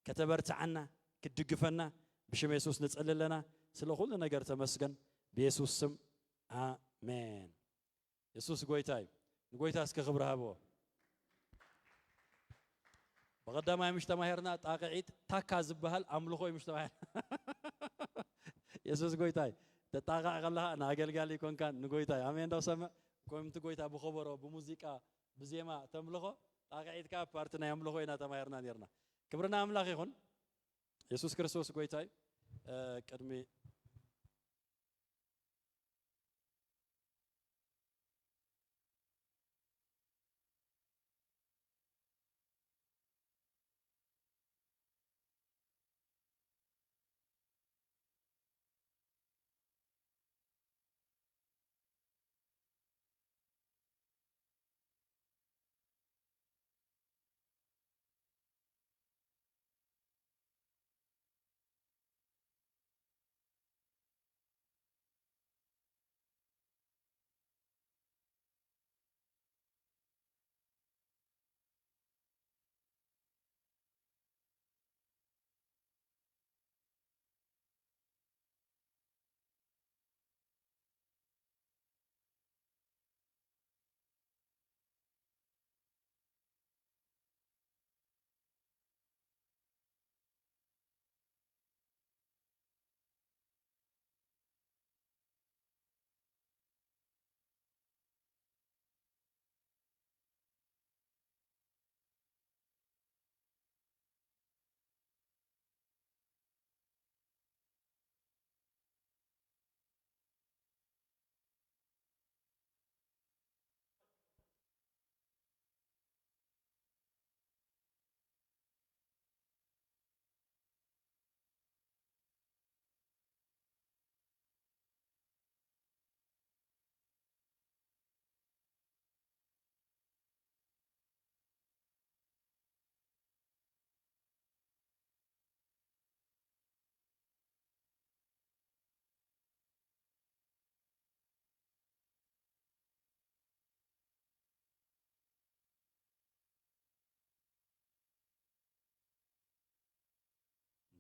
كتبرتعنا كدقفنا بشم يسوس نصلي لنا سلو كل نجار تمسكن بيسوس سم آمين يسوس قويتاي قويتاس كخبرها بو بقدام ما مش تماهرنا تاقعيد تاكاز بهال أملوخو مش تماهر يسوس قويتاي تتاقع غلها أنا أقل قال يكون كان نقويتاي آمين دو سمع كوم تقويتا بخبره بموسيقى بزيما تملخو تاقعيد كا بارتنا يملخو إنا تماهرنا ديرنا كبرنا أملاخ يخون يسوس كريستوس قويتاي قدمي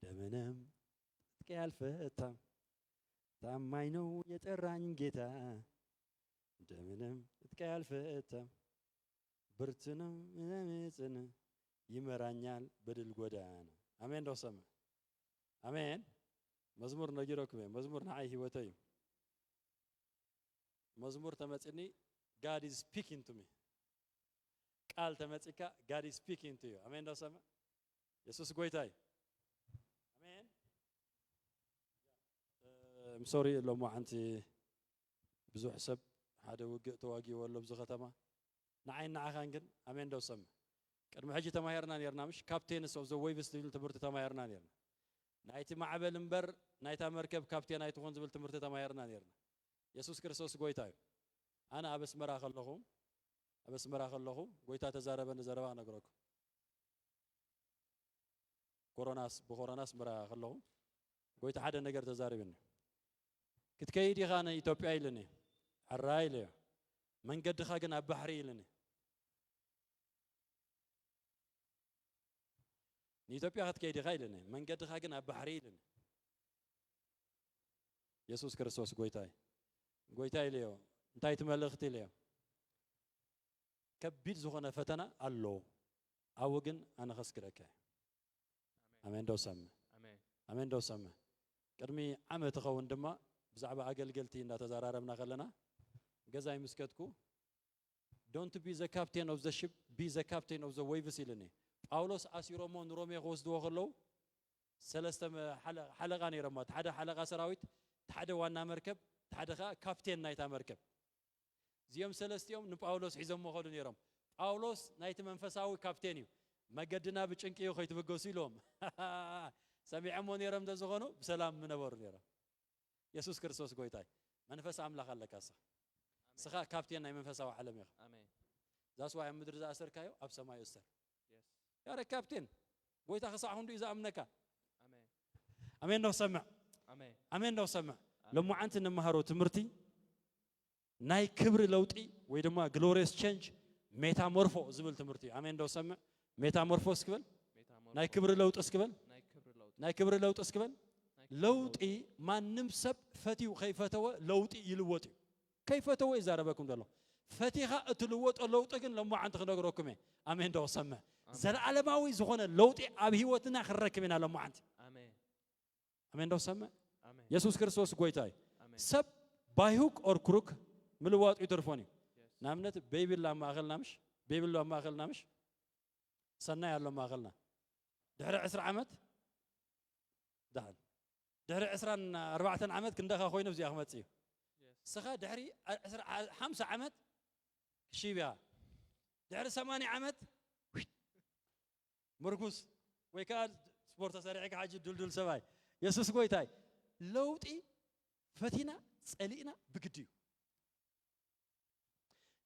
دمنم كالفتا ታማኝነው የጠራኝ ጌታ እንደምንም ትከያልፈታ ብርትነው ለምጽን ይመራኛል በድል ጎዳና አሜን ነው ሰማ አሜን መዝሙር ነጅሮክም መዝሙር ናይ ህይወተይ መዝሙር ተመጽኒ God is speaking to me ቃል ተመጽካ God is speaking to you አሜን ነው ሰማ ኢየሱስ ጎይታይ አሜን I'm sorry لما أنت بزوج حسب هذا وجه تواجه ولا بزوج ختمة نعين نعخانجن أمين دو سم كرم حاجة تماهرنا نيرنا مش كابتن سو زو ويفس تقول تبرت تماهرنا نيرنا نايتي مع بلمبر نايت مركب كابتن نايت خونز بل تبرت تماهرنا نيرنا يسوع كريستوس قويتاي أنا أبس مراخ اللهم أبس مراخ اللهم قويتا تزاربن زاربا أنا أقولك كوروناس بكوروناس مراخ اللهم قويتا حدا نقدر تزاربني كتكيدي خانة إثيوبيا لني الرايلة من قد خاجنا بحري لني إثيوبيا خد كيدي خايلني من قد خاجنا بحري لني يسوع كريستوس قويتاي ليو انتاي تملختي ليو كبير زغنا فتنا الله أوجن أنا خسكرك أمين دو سامة أمين دو سامة كرمي عم تخون دما بزعبة عقل قلتي إن تزارارمنا خلنا جزاي مسكتكو don't be the captain of the ship be the captain of the waves إلني أولوس أسيرومون رومي غوز دو غلو سلستم حلقة نيرمات حدا حلقة سراويت حدا وانا مركب حدا كابتن نايتا مركب زيوم سلستيوم نب أولوس حزم مخدو نيرم أولوس نايت منفساوي كابتنيو ما قدنا بتشنكيو خيت بقوسيلهم سميعمون نيرم دزغونو بسلام منور نيرم يسوع كريستوس قويتاي منفس عملا خلك أسا سخا كابتن ناي منفساو علم يخ آمين زاس واحد مدرسة أسر كايو أب سما يسر يا رك كابتن قويتا خصا هندو إذا أمنكا آمين أمين نو سمع آمين أمين نو سمع لما أنت نمهارو تمرتي ناي كبر لوتي ويدما glorious change metamorpho زبل تمرتي أمين نو سمع metamorphos كبل ናይ ክብሪ ለውጥ እስክበል ናይ ክብሪ ለውጥ እስክበል ለውጢ ማንም ሰብ ፈቲው ከይፈተወ ለውጢ ይልወጥ ከይፈተወ ይዛረበኩም ደሎ ፈቲኻ እትልወጦ ለውጥ ግን ለማዓንቲ ክነግረኩም አሜን ዶ ሰማ ዘለዓለማዊ ዝኾነ ለውጢ ኣብ ህይወትና ክረክብ ኢና ለማዓንቲ አሜን ዶ ሰማ ኢየሱስ ክርስቶስ ጎይታይ ሰብ ባይሁክ ኦር ክሩክ ምልዋጡ ይተርፎኒ ናምነት ቤይብል ማእኸልና ምሽ ቤይብል ማእኸልና ምሽ ሰናይ ያለው ማእኸልና ድሕሪ 10 ዓመት ዳህል ድሕሪ 24 ዓመት ክንደኻ ኮይኑ እዚኣ ክመጽ እዩ ስኻ ድሕሪ 50 ዓመት ሽቢያ ድሕሪ 80 ዓመት ምርኩስ ወይ ከዓ ስፖርት ሰሪዕካ ሓጂ ድልድል ሰባይ ኢየሱስ ጎይታይ ለውጢ ፈቲና ጸሊእና ብግድዩ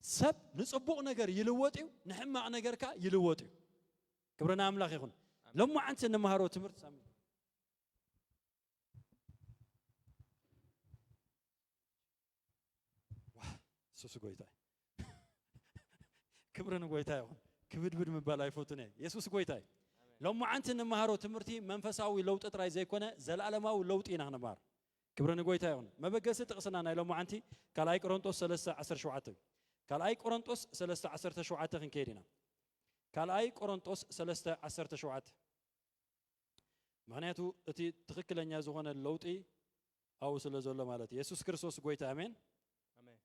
ሰብ ንጽቡቕ ነገር ይልወጥ እዩ ንሕማቕ ነገርካ ይልወጥ እዩ ክብረና አምላኽ ይኹን ለማዓንቲ ንመሃሮ ትምህርት ሰሚ ኢየሱስ ጎይታይ ክብረን ጎይታይ ይኹን ክብድብድ ምባል አይፎቱነ ኢየሱስ ጎይታይ ለማዓንቲ ንመሃሮ ትምህርቲ መንፈሳዊ ለውጥ ጥራይ ዘይኮነ ዘለዓለማዊ ለውጥ ኢና ንመሃር ክብረን ጎይታይ ይኹን መበገሲ ጥቅስና ናይ ለማዓንቲ ካልኣይ ቆሮንጦስ 3:17 ካልኣይ ቆሮንጦስ 3:17 ክንከይድና ካልኣይ ቆሮንጦስ 3:17 ምክንያቱ እቲ ትክክለኛ ዝኾነ ለውጢ አው ስለ ዘሎ ማለት ኢየሱስ ክርስቶስ ጎይታ አሜን አሜን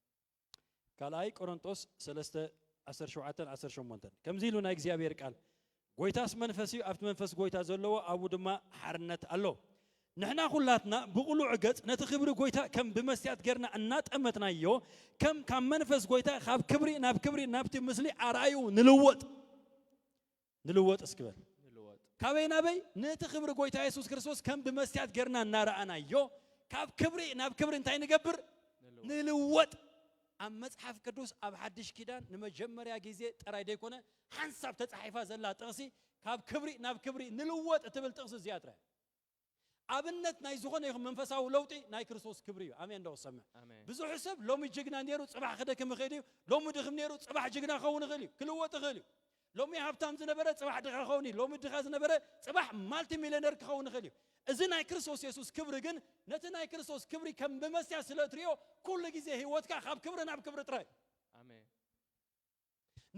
ካልኣይ ቆሮንጦስ 3:17-18 ከምዚ ኢሉ ናይ እግዚአብሔር ቃል ጎይታስ መንፈስ እዩ ኣብቲ መንፈስ ጎይታ ዘለዎ ኣብኡ ድማ ሓርነት ኣሎ ንሕና ኩላትና ብቁሉዕ ገጽ ነቲ ክብሪ ጎይታ ከም ብመስትያት ገርና እናጠመትናዮ ከም ካብ መንፈስ ጎይታ ካብ ክብሪ ናብ ክብሪ ናብቲ ምስሊ ኣርአዩ ንልወጥ እስክበል ካበይ ናበይ ነቲ ክብሪ ጎይታ ኢየሱስ ክርስቶስ ከም ብመስትያት ገርና እናረአናዮ ካብ ክብሪ ናብ ክብሪ እንታይ ንገብር ንልወጥ ኣብ መጽሓፍ ቅዱስ ኣብ ሓድሽ ኪዳን ንመጀመርያ ግዜ ጥራይ ደይኮነ ሓንሳብ ተጻሒፋ ዘላ ጥቕሲ ካብ ክብሪ ናብ ክብሪ ንልወጥ እትብል ጥቕሲ እዚኣ ጥራይ ኣብነት ናይ ዝኾነ ይኹን መንፈሳዊ ለውጢ ናይ ክርስቶስ ክብሪ እዩ አሜን ዶ ሰማ ብዙሕ ሰብ ሎሚ ጅግና ነይሩ ጽባሕ ክደክም ይኽእል እዩ ሎሚ ድኽም ነይሩ ጽባሕ ጅግና ክኸውን ይኽእል እዩ ክልወጥ ይኽእል እዩ ሎሚ ሃብታም ዝነበረ ጽባሕ ድኻ ክኸውን እዩ ሎሚ ድኻ ዝነበረ ጽባሕ ማልቲ ሚሊዮነር ክኸውን ይኽእል እዩ እዚ ናይ ክርስቶስ ኢየሱስ ክብሪ ግን ነቲ ናይ ክርስቶስ ክብሪ ከም ብመስትያት ስለ እትሪኦ ኩሉ ግዜ ህይወትካ ካብ ክብሪ ናብ ክብሪ ጥራይ አሜን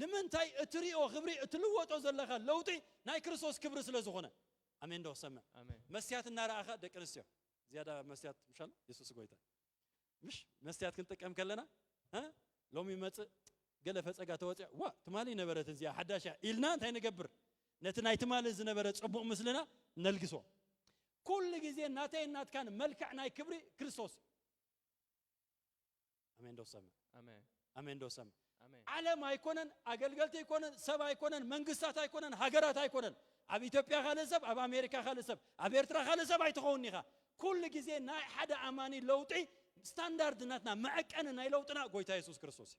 ንምንታይ እትሪኦ ክብሪ እትልወጦ ዘለኻ ለውጢ ናይ ክርስቶስ ክብሪ ስለ ዝኾነ አሜን ዶ ሰማ መስትያት እናራእኻ ደቂ ኣንስትዮ ዝያዳ መስትያት ምሻል ኢየሱስ ጎይታ ምሽ መስትያት ክንጥቀም ከለና ሎሚ መጽእ ገለ ፈጸጋ ተወጽያ ዋ ትማሊ ነበረት እዚያ ሓዳሽ ኢልና እንታይ ንገብር ነቲ ናይ ትማሊ ዝነበረ ጽቡቕ ምስልና ነልግሶ ኩሉ ግዜ ናተይ ናትካን መልክዕ ናይ ክብሪ ክርስቶስ አሜን ዶ ሰማ አሜን ዶ ሰማ ዓለም አይኮነን አገልገልቲ አይኮነን ሰብ አይኮነን መንግስታት አይኮነን ሃገራት አይኮነን ኣብ ኢትዮጵያ ካለ ሰብ ኣብ ኣሜሪካ ካለ ሰብ ኣብ ኤርትራ ካለ ሰብ አይተኸውን ኢኻ ኩሉ ግዜ ናይ ሓደ ኣማኒ ለውጢ ስታንዳርድ ናትና መዐቀን ናይ ለውጥና ጎይታ ኢየሱስ ክርስቶስ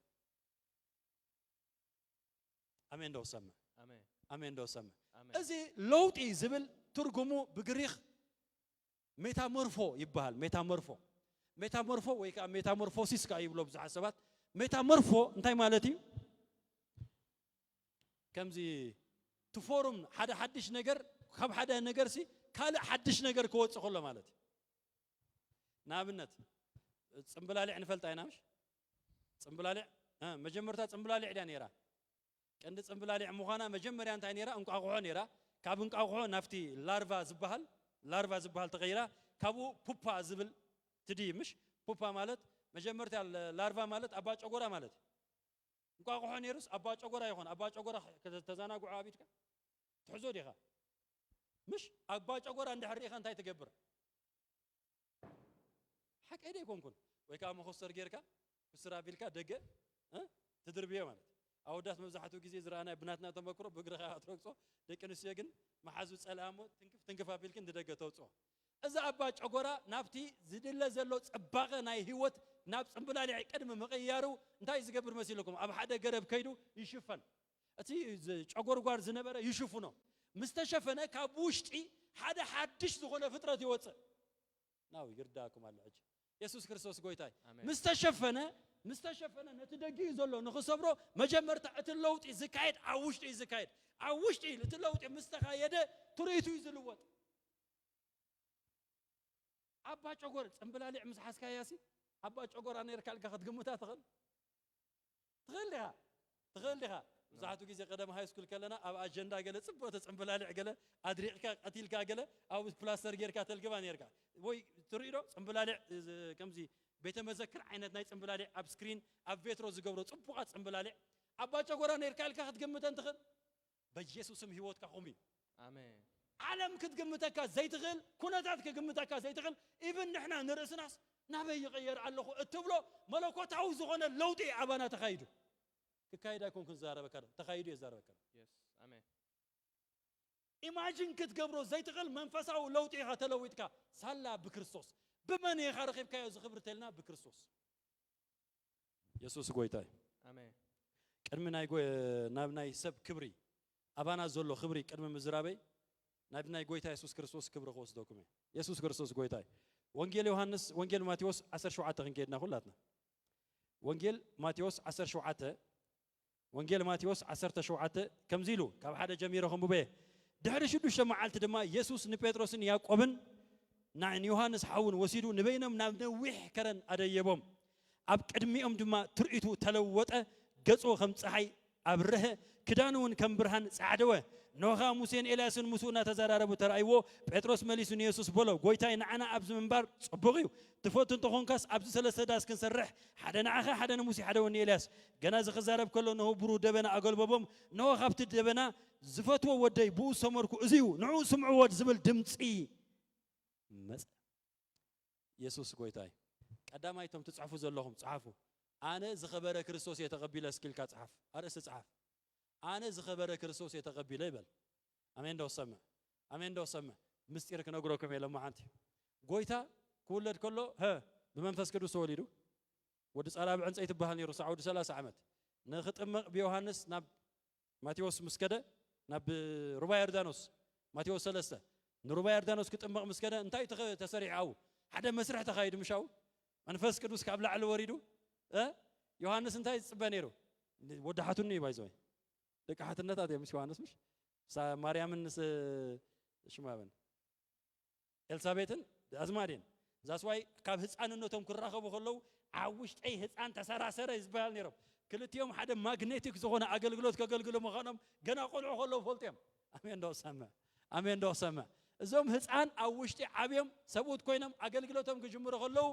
አሜን ዶ ሰማ አሜን ዶ ሰማ እዚ ለውጢ ዝብል ትርጉሙ ብግሪክ ሜታሞርፎ ይባሃል ሜታሞርፎ ወይ ከዓ ሜታሞርፎሲስ ካ ይብሎ ብዙሕ ሰባት ሜታሞርፎ እንታይ ማለት እዩ ከምዚ ትፎርም ሓደ ሓድሽ ነገር ካብ ሓደ ነገር ሲ ካልእ ሓድሽ ነገር ክወጽእ ከሎ ማለት እዩ ንኣብነት ጽምብላሊዕ ንፈልጣ ኢና ምሽ ጽምብላሊዕ መጀመርታ ጽምብላሊዕ ዳ ነይራ ቀንዲ ጽምብላሊዕ ምዃና መጀመርያ እንታይ ነይራ እንቋቑሖ ነይራ ካብ እንቋቑሖ ናፍቲ ላርቫ ዝበሃል ተቐይራ ካብኡ ፑፓ ዝብል ትዲ ምሽ ፑፓ ማለት መጀመርታ ላርቫ ማለት ኣባ ጨጎራ ማለት እንቋቑሖ ነይሩስ ኣባ ጨጎራ ይኾን ኣባ ጨጎራ ተዛናጉዑ ኣቢትካ ትሕዞ ዲኻ مش أبا جاكورا عند حريقة أنت تجبر حق إيدي يكون ويكام خسر غيرك خسر أبيلك دقة تدرب يومنا أو داس مزحته كذي زرعنا بناتنا تمكرو بقرها أتركسو لكن السجن ما حزوج سلامه تنكف أبيلك ندقة توصو إذا أبا جاكورا نبتي زد الله زلوت أبغى ناي هوت نبت أمبلا لي كده مغيرو أنت إذا جبر مسيلكم أب حدا قرب كيدو يشوفن أتي جاكور قار زنبرة يشوفونه مستشفنا كابوشتي حدا حدش دخلنا فترة يوتس ناوي يرداكم على العج يسوع كريستوس قويتاي مستشفنا نتدقي زلوا نخسبرو مجمرت أتلوت إزكايد عوشت إزكايد عوشتي لتلوط مستخايده تريتو يزلوط أبا شجور أمبلالي مسحس كياسي أبا شجور أنا يركال كخد قمتها تغلها زعتو كيزي قدام هاي سكول كلنا أو أجندة قال صبوت أمبلالي قال أدريك قتيل قال أو بلاستر غير كاتل جبان يركال وي تريدو أمبلالي كم زي بيت مذكر عينت نايت أمبلالي أب سكرين أب فيترو زجبرو صبوت أمبلالي أبا شجور أنا يركال كخد قمتها تغل بجيسوس مهيوت كحومي آمين عالم كتقمتك زي تغل كوناتك قمتك زي تغل إبن نحنا نرأس ناس نبي يغير على التبلو ملكوت عاوز غنا لوطي عبانا تخيدو كايدا كون كنزارة بكرة تخيدو يزارة بكرة يس آمين إيماجين كتقبرو زي تغل منفسه لوطي هتلويتك سلا بكريستوس بمن يخرخيب كاي زخبرتلنا بكريستوس يسوع قويتاي آمين كرمنا يقول نابناي سب كبري أبانا زولو خبري كرم مزرابي نابناي قويتاي يسوع كريستوس كبر خوس دوكمي يسوع كريستوس قويتاي وانجيل يوحنس وانجيل ماتيوس 10 شعات غنكيدنا كلاتنا وانجيل ماتيوس 10 شعات وانجيل ماتيوس 10 شعات كم زيلو كاب حدا جميرهم ببيه دحر شدو شمعالت دما يسوس نبيتروسن ياقوبن نعن يوحنس حاون وسيدو نبينم نوح كرن اديبوم اب قدميهم دما ترئيتو تلوطه ገጾ ከም ፀሐይ አብረህ ክዳኑን ከም ብርሃን ጻዕደወ ኖኻ ሙሴን ኤልያስን ሙሱና ተዘራረቡ ተራይዎ ጴጥሮስ መሊሱን ኢየሱስ በሎ ጎይታይ ንዓና ኣብዚ መንባር ጽቡቕ እዩ ትፈቱ እንተኾንካስ ኣብዚ ሰለስተ ዳስ ክንሰርሕ ሓደ ንዓኻ ሓደ ንሙሴ ሓደ ወን ኤልያስ ገና ዝኽዛረብ ከሎ ነሆ ብሩ ደበና አገልበቦም ነሆ ካብቲ ደበና ዝፈትዎ ወደይ ብኡ ሰመርኩ እዚዩ ንዑ ስምዕዎ ዝብል ድምፂ መጽ ኢየሱስ ጎይታይ ቀዳማይቶም ትጽሕፉ ዘለኹም ጽሓፉ أنا زخبر كريستوس يتقبل سكيل كاتحف أرس تصحف أنا زخبر كريستوس يتقبل يبل أمين دو سمع أمين دو سمع مستيرك نقولكم يلا ما أنت قويتا كله ها بمنفس كدوس وليدو ودس أراب عن سيد بهاني رسع ودس لا سعمت نختم بيوحنس نب ماتيوس مسكدة نب ربع يردانوس ماتيوس ثلاثة نربع يردانوس كتم مسكدة انتي تسريع أو حدا مسرح تخايد مشاو منفس كدوس كابل على وريدو يوحنس انتهى صبانيرو ودحاتوني بايزوي دك حاتنتا دي مش يوحنس مش مريم نس شمابن ኤልሳቤትን አዝማዴን ዛስዋይ ካብ ህፃንነቶም ክራኸቡ ከለው ዓውሽጥ አይ ህፃን ተሰራሰረ ይዝባል ነይሮም ክልቲዮም ሓደ ማግኔቲክ ዝኾነ አገልግሎት ከገልግሎ መኻኖም ገና ቆልዑ ከለው ፈልጥዮም አሜን ዶ ሰማ እዞም ህፃን ዓውሽጥ ዓብዮም ሰቡት ኮይኖም አገልግሎቶም ክጅምሩ ከለው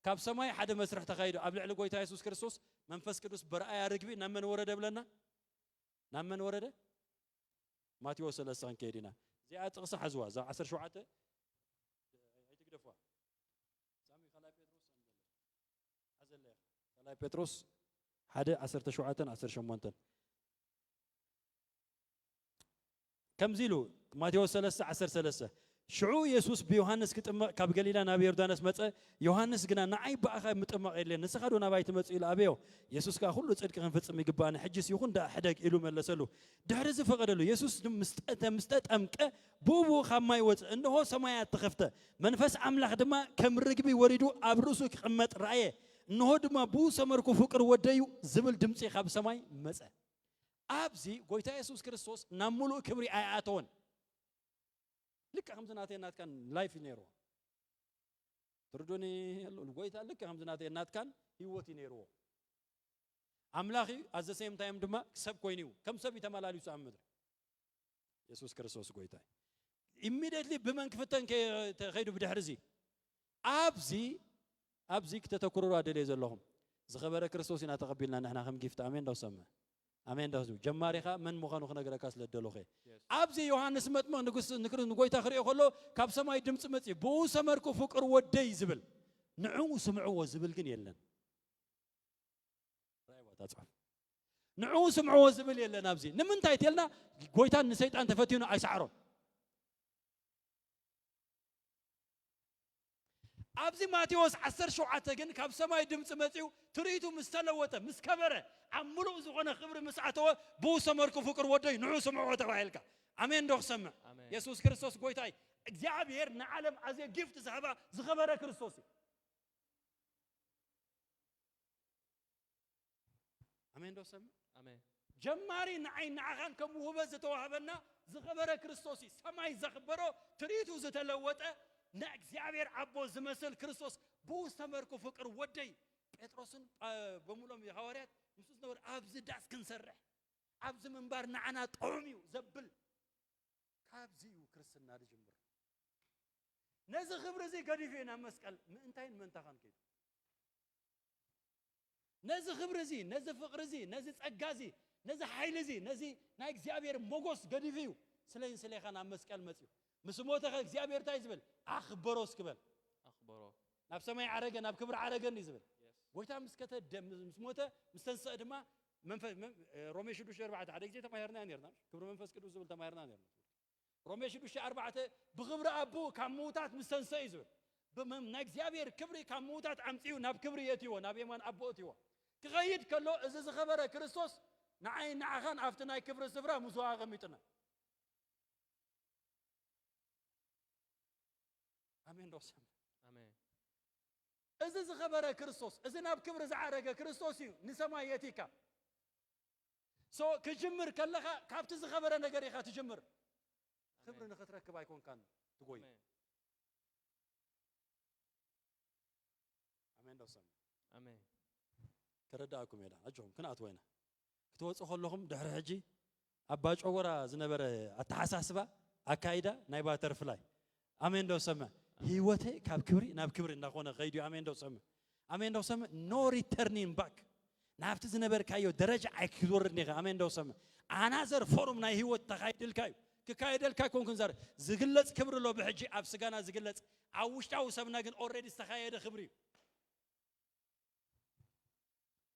ካብ ሰማይ ሓደ መስርሕ ተኻይዱ ኣብ ልዕሊ ጎይታ ኢየሱስ ክርስቶስ መንፈስ ቅዱስ በራእያ ርግቢ ናመን ወረደ ብለና ናመን ወረደ ማቴዎስ 3 ከዲና እዚኣ ጥቕሲ ሓዝዋ ዛ 17 አይትግደፋ ሳሚ خلای ጴጥሮስ ኣዘለ خلای ጴጥሮስ ሓደ 17 18 ከምዚሉ ማቴዎስ 3 13 شعو يسوس بيوحنس كتم كاب جليلا نبي يردانس متى يوحنس جنا نعيب بأخا متأمق إليه نسخدو نبايت متى إلى أبيه يسوس كأخلو تصير كان فتس ميجبان حجس يخون ده حدك إلو من لسلو دهرز فقد له يسوس مستأت أمك بوبو خما يوت إنه هو سمايات تخفته منفس عمل خدمة كم رجبي وردو أبرسوك خمت رأيه إنه هو دم بو سمركو فكر وديو زبل دمسي خاب سماي متى أبزي قويتا يسوس كريستوس نملو كبري آياتون لك خمسناتي نات كان لايف نيرو تردوني الوقيت لك خمسناتي نات كان هيوتي نيرو أملاخي at the same time دما سب كوينيو كم سب يتمالاليو سامدر يسوع كريستوس قويتاي immediately بمن كفتن كخيدو بدحرزي أبزي كتتكرروا أدلي زلهم زخبر كريستوس إن تقبلنا نحن خم جفت آمين دو سما آمين دو جماريخا من مخانو خنا جركاس للدلوخي أبزي يوحنس متما نقول نقول تخريج خلو كاب سما يدم سمتي بو سمركو فكر ودي زبل نعو سمعوا زبل كن يلن نعو سمعوا زبل يلن أبزي نمن تايت يلنا قويتان نسيت أنت فتينا أي سعرون أبزي ماتيوس 10 شعات جن كاب سما يدم سمتيو تريتو مستلوته مسكبره عملو زغنا خبر مسعته بو سمركو فكر ودي نعو سمعوا تبعيلك آمين دوخ سمع يسوع كريستوس قويتاي እግዚአብሔር نعلم أزي gift زهبا زخبره كريستوس آمين دوخ سمع آمين جماري نعين نعخان كم وهبز توهبنا زخبره كريستوسي سماي زخبره تريتو زتلوطه نا እግዚአብሔር አቦ ዝመስል ክርስቶስ በውስተመርኩ ፍቅር ወደይ ጴጥሮስን በሙሉም የሐዋርያት ኢየሱስ ነው አብዝ ዳስ ክንሰርሕ አብዝ መንባር ናዓና ጦሚው ዘብል ካብዚዩ ክርስትና ልጅምር ነዚ خبر እዚ ገዲፌና መስቀል ምንታይን መንታኻን ከይዱ ነዚ خبر እዚ ነዚ ፍቅር እዚ ነዚ ጸጋ እዚ ነዚ ኃይል እዚ ነዚ ናይ እግዚአብሔር ሞጎስ ገዲፊው ስለይን ስለኻና መስቀል መጽዩ مسموته እግዚአብሔር ታይ ዝብል አخبሮስ ክበል አخبሮ ናብ ሰማይ አረገ ናብ ክብር አረገን ይዝብል ወይታ ምስከተ ደም مسموته مستنسى ድማ መንፈስ ሮሜ 6:4 ሓደ ጊዜ ተማሂርና ነርና ክብር መንፈስ ቅዱስ ዝብል ተማሂርና ነርና ሮሜ 6:4 بخبر አቡ ካሙታት مستنسى ይዝብል ናይ እግዚአብሔር ክብሪ ካሙታት አምጪው ናብ ክብር የትዮ ናብ የማን አቦትዮ ክኸይድ ከሎ እዚ ዝኸበረ ክርስቶስ ንዓይ ንዓኻን አፍቲ ናይ ክብር ስፍራ ሙስዋ ቀሚጥና አሜን ዶሰም አሜን እዚ ዝኸበረ ክርስቶስ እዚ ናብ ክብር ዝዓረገ ክርስቶስ እዩ ንሰማይ የቲካ ሶ ክጅምር ከለኻ ካብቲ ዝኸበረ ነገር ኢኻ ትጅምር ክብር ንኽትረክብ ኣይኮንካን ትጎይ አሜን ዶሰም አሜን ከረዳአኩም ይላ አጆም ክናት ወይና ክትወጽ ከለኹም ድሕሪ ሕጂ አባ ጮወራ ዝነበረ አተሓሳስባ አካይዳ ናይ ባተርፍ ላይ አሜን ዶሰም ህይወቴ ካብ ክብሪ ናብ ክብሪ እንዳኾነ ኸይዱ አሜን ዶሰም አሜን ዶሰም ኖ ሪተርኒንግ ባክ ናብቲ ዝነበርካዮ ደረጃ ኣይክትወርድ ኒኻ አሜን ዶሰም አናዘር ፎርም ናይ ህይወት ተኻይድልካዩ ክካይደልካ ኮንኩን ዛር ዝግለጽ ክብሪ ሎ ብሕጂ ኣብ ስጋና ዝግለጽ ኣብ ውሽጣዊ ሰብና ግን ኦልሬዲ ዝተኻየደ ክብሪ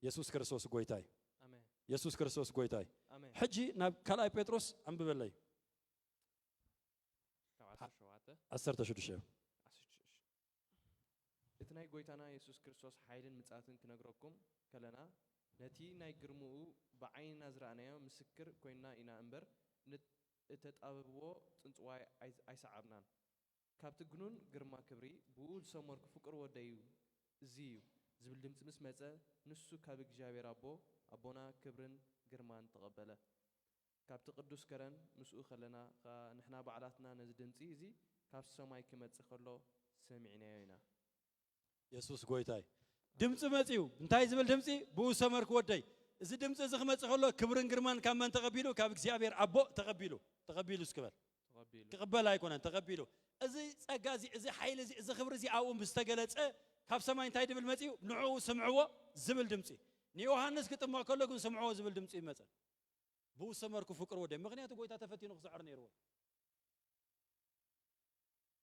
ኢየሱስ ክርስቶስ ጎይታይ አሜን ኢየሱስ ክርስቶስ ጎይታይ አሜን ሕጂ ናብ ካልኣይ ጴጥሮስ አንብበለይ 17 እትናይ ጎይታና ኢየሱስ ክርስቶስ ኃይልን ምጻትን ክነግረኩም ከለና ነቲ ናይ ግርሙኡ በዓይንና ዝራእናዮ ምስክር ኮይና ኢና እንበር እተጣበብዎ ጽንጽዋይ ኣይሰዓብናን ካብቲ ግኑን ግርማ ክብሪ ብኡ ዝሰመርኩ ፍቅር ወደዩ እዚዩ ዝብል ድምፂ ምስ መጸ ንሱ ካብ እግዚአብሔር አቦና ክብርን ግርማን ተቀበለ ካብቲ ቅዱስ ከረን ምስኡ ከለና ንሕና በዓላትና ነዚ ድምፂ እዚ ካብ ሰማይ ክመጽእ ከሎ ሰሚዕናዮ ኢና ኢየሱስ ጎይታይ ድምጽ መጽዩ እንታይ ዝብል ድምጺ ብኡ ሰመርኩ ወደይ እዚ ድምጽ እዚ ክመጽእ ከሎ ክብርን ግርማን ካብ መን ተቀቢሉ ካብ እግዚአብሔር አቦ ተቀቢሉ እስክበል ክቅበል ኣይኮነን ተቀቢሉ እዚ ጸጋ እዚ እዚ ኃይል እዚ እዚ ክብሪ እዚ ኣብኡ ምስተገለጸ ካብ ሰማይ እንታይ ድብል መጽዩ ንዑ ስምዕዎ ዝብል ድምጺ ንዮሐንስ ክጥምቕ ከሎ ግን ስምዕዎ ዝብል ድምጺ ይመጽ ብኡ ሰመርኩ ፍቅር ወደይ ምክንያቱ ጎይታ ተፈቲኑ ክስዕር ነይርዎ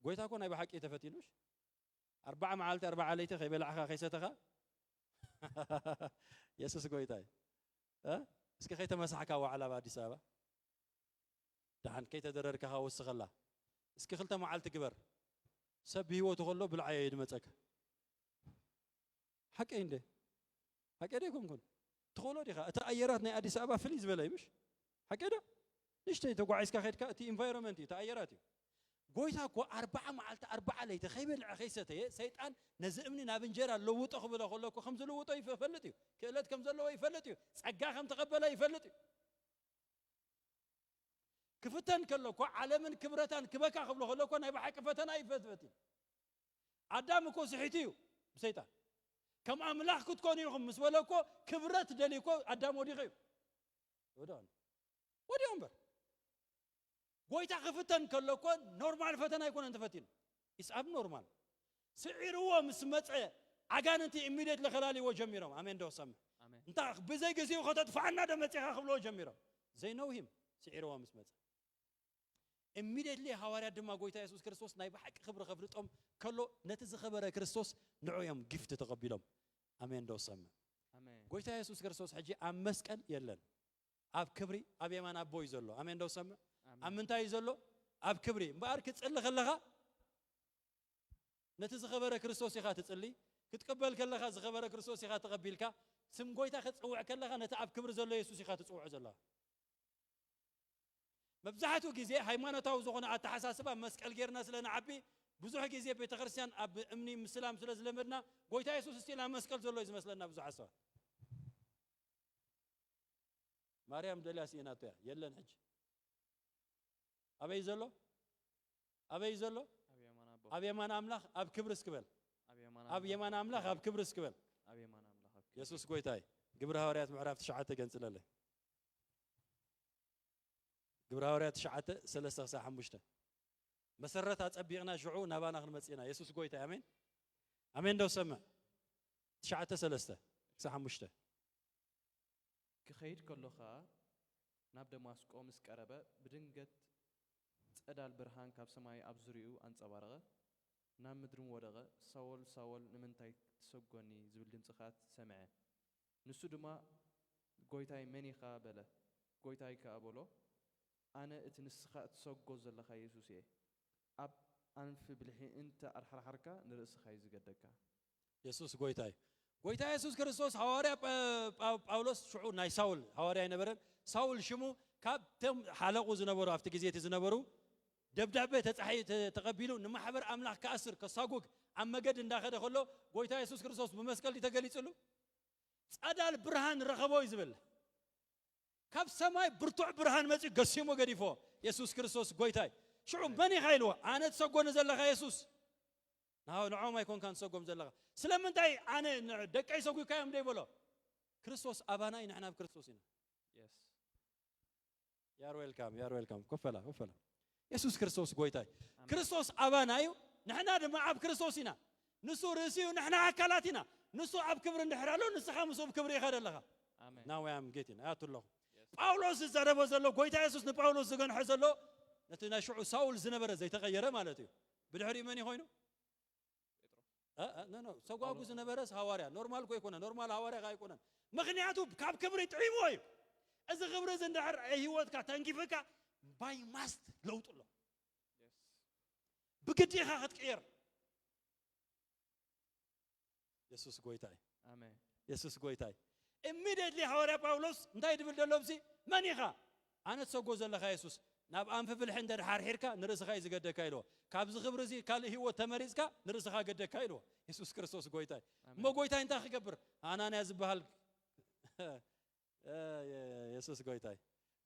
ጎይታ ኮ ናይ በሓቂ ተፈቲኑሽ 4 መዓልቲ 4 ለይቲ ከይበላዕኻ ከይሰተኻ ኢየሱስ ጎይታይ እስኪ ከይተመሳሕካ ዋዕላ በአዲስ አበባ ዳሓን ከይተደረርካኻ ወስኸላ እስኪ ክልተ መዓልቲ ግበር ሰብ ብሂወቱ ከሎ ብልዓየ ይድመፀካ ሓቂ እንደ ሓቂ ደይኩም ኩን ትኸሎ ዲኻ እቲ ኣየራት ናይ አዲስ አበባ ፍልይ ዝበለ ይምሽ ሓቂ ዶ ንሽተይ ተጓዒዝካ ኸድካ እቲ ኢንቫይሮንመንት እዩ እቲ ኣየራት እዩ ጎይታ እኮ 4 መዓልቲ 4 ለይቲ ከይበልዐ ከይሰተየ ሰይጣን ነዚ እምኒ ናብ እንጀራ ለውጦ ክብሎ ከሎ እኮ ከም ዝለውጦ ይፈልጥ እዩ ክእለት ከም ዘለዎ ይፈልጥ እዩ ጸጋ ከም ተቀበለ ይፈልጥ እዩ ክፍተን ከሎ እኮ ዓለምን ክብረታን ክበካ ክብሎ ከሎ እኮ ናይ በሓቂ ፈተና ይፈትፈት አዳም እኮ ስሒት እዩ ብሰይጣን ከም አምላኽ ክትኮኑ ኢኹም ምስ በለ እኮ ክብረት ደሊ እኮ አዳም ወዲቑ እዩ ወዲያው እምበር ጎይታ ክፍተን ከሎ እኮ ኖርማል ፈተና ኣይኮነን ተፈቲኑ ኢስ አብ ኖርማል ስዒርዎ ምስ መጸ አጋንንቲ ኢሚዲየት ለኸላሊዎ ጀሚሮም አሜን ዶሰም እንታ ብዘይ ጊዜው ከተጥፋዕና ደመጽኻ ክብሎ ጀሚሮም ዘይነው ሂም ስዒርዎ ምስ መጸ ኢሚዲየትሊ ሐዋርያት ድማ ጎይታ ኢየሱስ ክርስቶስ ናይ በሓቂ ክብሪ ከፍልጦም ከሎ ነቲ ዝኸበረ ክርስቶስ ንዑዮም ጊፍት ተቀቢሎም አሜን ዶሰም አሜን ጎይታ ኢየሱስ ክርስቶስ ሕጂ ኣብ መስቀል የለን ኣብ ክብሪ ኣብ የማን ኣቦይ ዘሎ አሜን ዶሰም ኣብ ምንታይ ዘሎ ኣብ ክብሪ እምበር ክትጽሊ ከለኻ ነቲ ዝኸበረ ክርስቶስ ኢኻ ትጽሊ ክትቀበል ከለኻ ዝኸበረ ክርስቶስ ኢኻ ተቀቢልካ ስም ጎይታ ክትጽውዕ ከለኻ ነቲ ኣብ ክብሪ ዘሎ ኢየሱስ ኢኻ ትጽውዕ ዘለኻ መብዛሕቱ ጊዜ ሃይማኖታዊ ዝኾነ ኣተሓሳስባ መስቀል ጌርና ስለንዓቢ ብዙሕ ጊዜ ቤተ ክርስቲያን ኣብ እምኒ ምስላም ስለ ዝለመድና ጎይታ ኢየሱስ እስቲል ኣብ መስቀል ዘሎ እዩ ዝመስለና ብዙሕ ሰባት ማርያም ደልያስ ኢናቶያ የለን ሕጂ አበይ ዘሎ አበይ ዘሎ ኣብ የማን አምላኽ ኣብ ክብር እስክበል ኣብ የማን አምላኽ ኣብ ክብር እስክበል ኢየሱስ ጎይታይ ግብረ ሐዋርያት ምዕራፍ 9 ገንጽለለይ ግብረ ሐዋርያት 9:3-5 መሰረት አጸቢቅና ሽዑ ናባና ክንመጽና ኢየሱስ ጎይታይ አሜን አሜን ደው ሰማ 9:3-5 ክኸይድ ከሎኻ ናብ ደማስቆ ምስ ቀረበ ብድንገት ጸዳል ብርሃን ካብ ሰማይ ኣብ ዙርያኡ አንጸባረቐ ናብ ምድርን ወደቐ ሳውል ሳውል ንምንታይ ትሰጎኒ ዝብል ድምጽኻት ሰምዐ ንሱ ድማ ጎይታይ መን ኢኻ በለ ጎይታይ ከ በሎ ኣነ እቲ ንስኻ እትሰጎ ዘለኻ ኢየሱስ እየ ኣብ ኣንፊ ብልሒ እንተ ኣርሓርሓርካ ንርእስኻ ይዝገደካ ኢየሱስ ጎይታይ ጎይታ ኢየሱስ ክርስቶስ ሐዋርያ ጳውሎስ ሽዑ ናይ ሳውል ሐዋርያ ይነበረን ሳውል ሽሙ ካብቶም ሓለቁ ዝነበሩ ኣብቲ ግዜት ዝነበሩ ደብዳቤ ተቀቢሉ ንማሕበር ኣምላኽ ከኣስር ከሳጉግ ኣብ መገድ እንዳኸደ ከሎ ጎይታ ኢየሱስ ክርስቶስ ብመስቀል ተገሊጽሉ ጸዳል ብርሃን ረኸቦ ይዝብል ካብ ሰማይ ብርቱዕ ብርሃን መጽ ገሲሞ ገዲፎ ኢየሱስ ክርስቶስ ጎይታይ ሽዑ መን ኢኻ ኢልዎ ኣነ ትሰጎኒ ዘለኻ ኢየሱስ ናው ንዖም ኣይኮንካን ትሰጎም ዘለኻ ስለምንታይ ኣነ ደቀይ ሰጉካዮም ደይበሎ ክርስቶስ ኣባናይ ንሕና ኣብ ክርስቶስ ኢና ያር ዌልካም ኮፈላ ኢየሱስ ክርስቶስ ጎይታይ ክርስቶስ ኣባናዩ ንሕና ድማ ኣብ ክርስቶስ ኢና ንሱ ርእሲዩ ንሕና ኣካላት ኢና ንሱ ኣብ ክብሪ እንድሕራሎ ንስኻ ምስ ኣብ ክብሪ ኢኻ ዘለኻ ናው ያም ጌቲና ያቱለኹ ጳውሎስ ዝዛረቦ ዘሎ ጎይታ ኢየሱስ ንጳውሎስ ዝገንሖ ዘሎ ነቲ ናይ ሽዑ ሳውል ዝነበረ ዘይተቀየረ ማለት እዩ ብድሕሪኡ መን ይኾይኑ ሰጓጉ ዝነበረ ሐዋርያ ኖርማል ኮ ይኮነ ኖርማል ሐዋርያ አይኮነን ምክንያቱ ካብ ክብሪ ጥዒሞ እዩ እዚ ክብሪ ዝንድሕር ህይወትካ ተንጊፍካ ባይ ማስት ለውጥሎ ብግዲኻ ክትቀየር ኢየሱስ ጎይታይ አሜን ኢየሱስ ጎይታይ immediately ሐዋርያ ጳውሎስ እንታይ ድብል ደሎብሲ መን ኢኻ ኣነ ተሰጎ ዘለኻ ኢየሱስ ናብ ኣንፈ ብልሕ እንደድሓርሒርካ ንርእስኻ ይዝገደካ ኢልዎ ካብዚ ክብሪ እዚ ካልእ ህይወት ተመሪጽካ ንርእስኻ ገደካ ኢልዎ ኢየሱስ ክርስቶስ ጎይታይ እሞ ጎይታይ እንታይ ክገብር ኣናንያ ዝበሃል ኢየሱስ ጎይታይ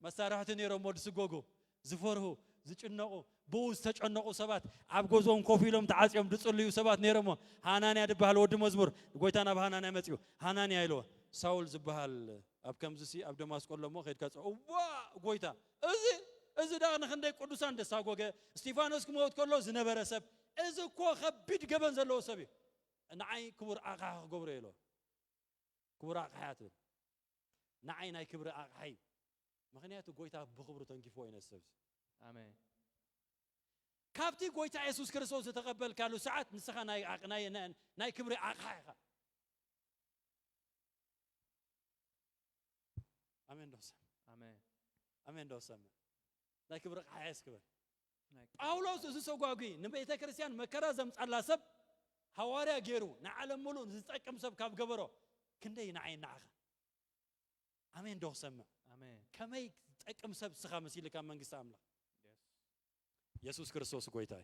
መሳርሕቲ ነይሮም ወዲ ስጎጉ ዝፈርሁ ዝጭነቁ ብኡ ዝተጨነቁ ሰባት ኣብ ገዝኦም ኮፍ ኢሎም ተዓጽዮም ዝጽልዩ ሰባት ነይሮሞ ሃናንያ ዝበሃል ወዲ መዝሙር ጎይታ ናብ ሃናንያ መጽኡ ሃናንያ ኢልዎ ሳውል ዝበሃል ኣብ ከምዚ ኣብ ደማስቆ ለሞ ኸይድካ ዋ ጎይታ እዚ ዳግነ ክንደይ ቅዱሳን ደሳጎገ እስጢፋኖስ ክሞት ከሎ ዝነበረ ሰብ እዚ እኮ ከቢድ ገበን ዘለዎ ሰብ እዩ ንዓይ ክቡር ኣቕሓ ክገብሮ ኢሎ ክቡር ኣቕሓ ትብል ንዓይ ናይ ክብሪ ኣቕሓ ምክንያቱ ጎይታ ብክብሩ ተንኪፎ እዩ ነሰብ አሜን ካብቲ ጎይታ ኢየሱስ ክርስቶስ ዝተቀበልካሉ ሰዓት ንስኻ ናይ ክብሪ ኣቕሓ ኢኻ አሜን ዶስ አሜን ዶስ ናይ ክብሪ ኣቕሓ ይስክበል ጳውሎስ እዚ ሰጓጉ ንቤተ ክርስቲያን መከራ ዘምጻላ ሰብ ሐዋርያ ገይሩ ንዓለም ሙሉ ዝጠቅም ሰብ ካብ ገበሮ ክንደይ ንዓይ ንዓኻ አሜን ዶስ አሜን ከመይ ጠቅም ሰብ ስኻ መስይልካ መንግስት ኣምላኽ ኢየሱስ ክርስቶስ ጎይታይ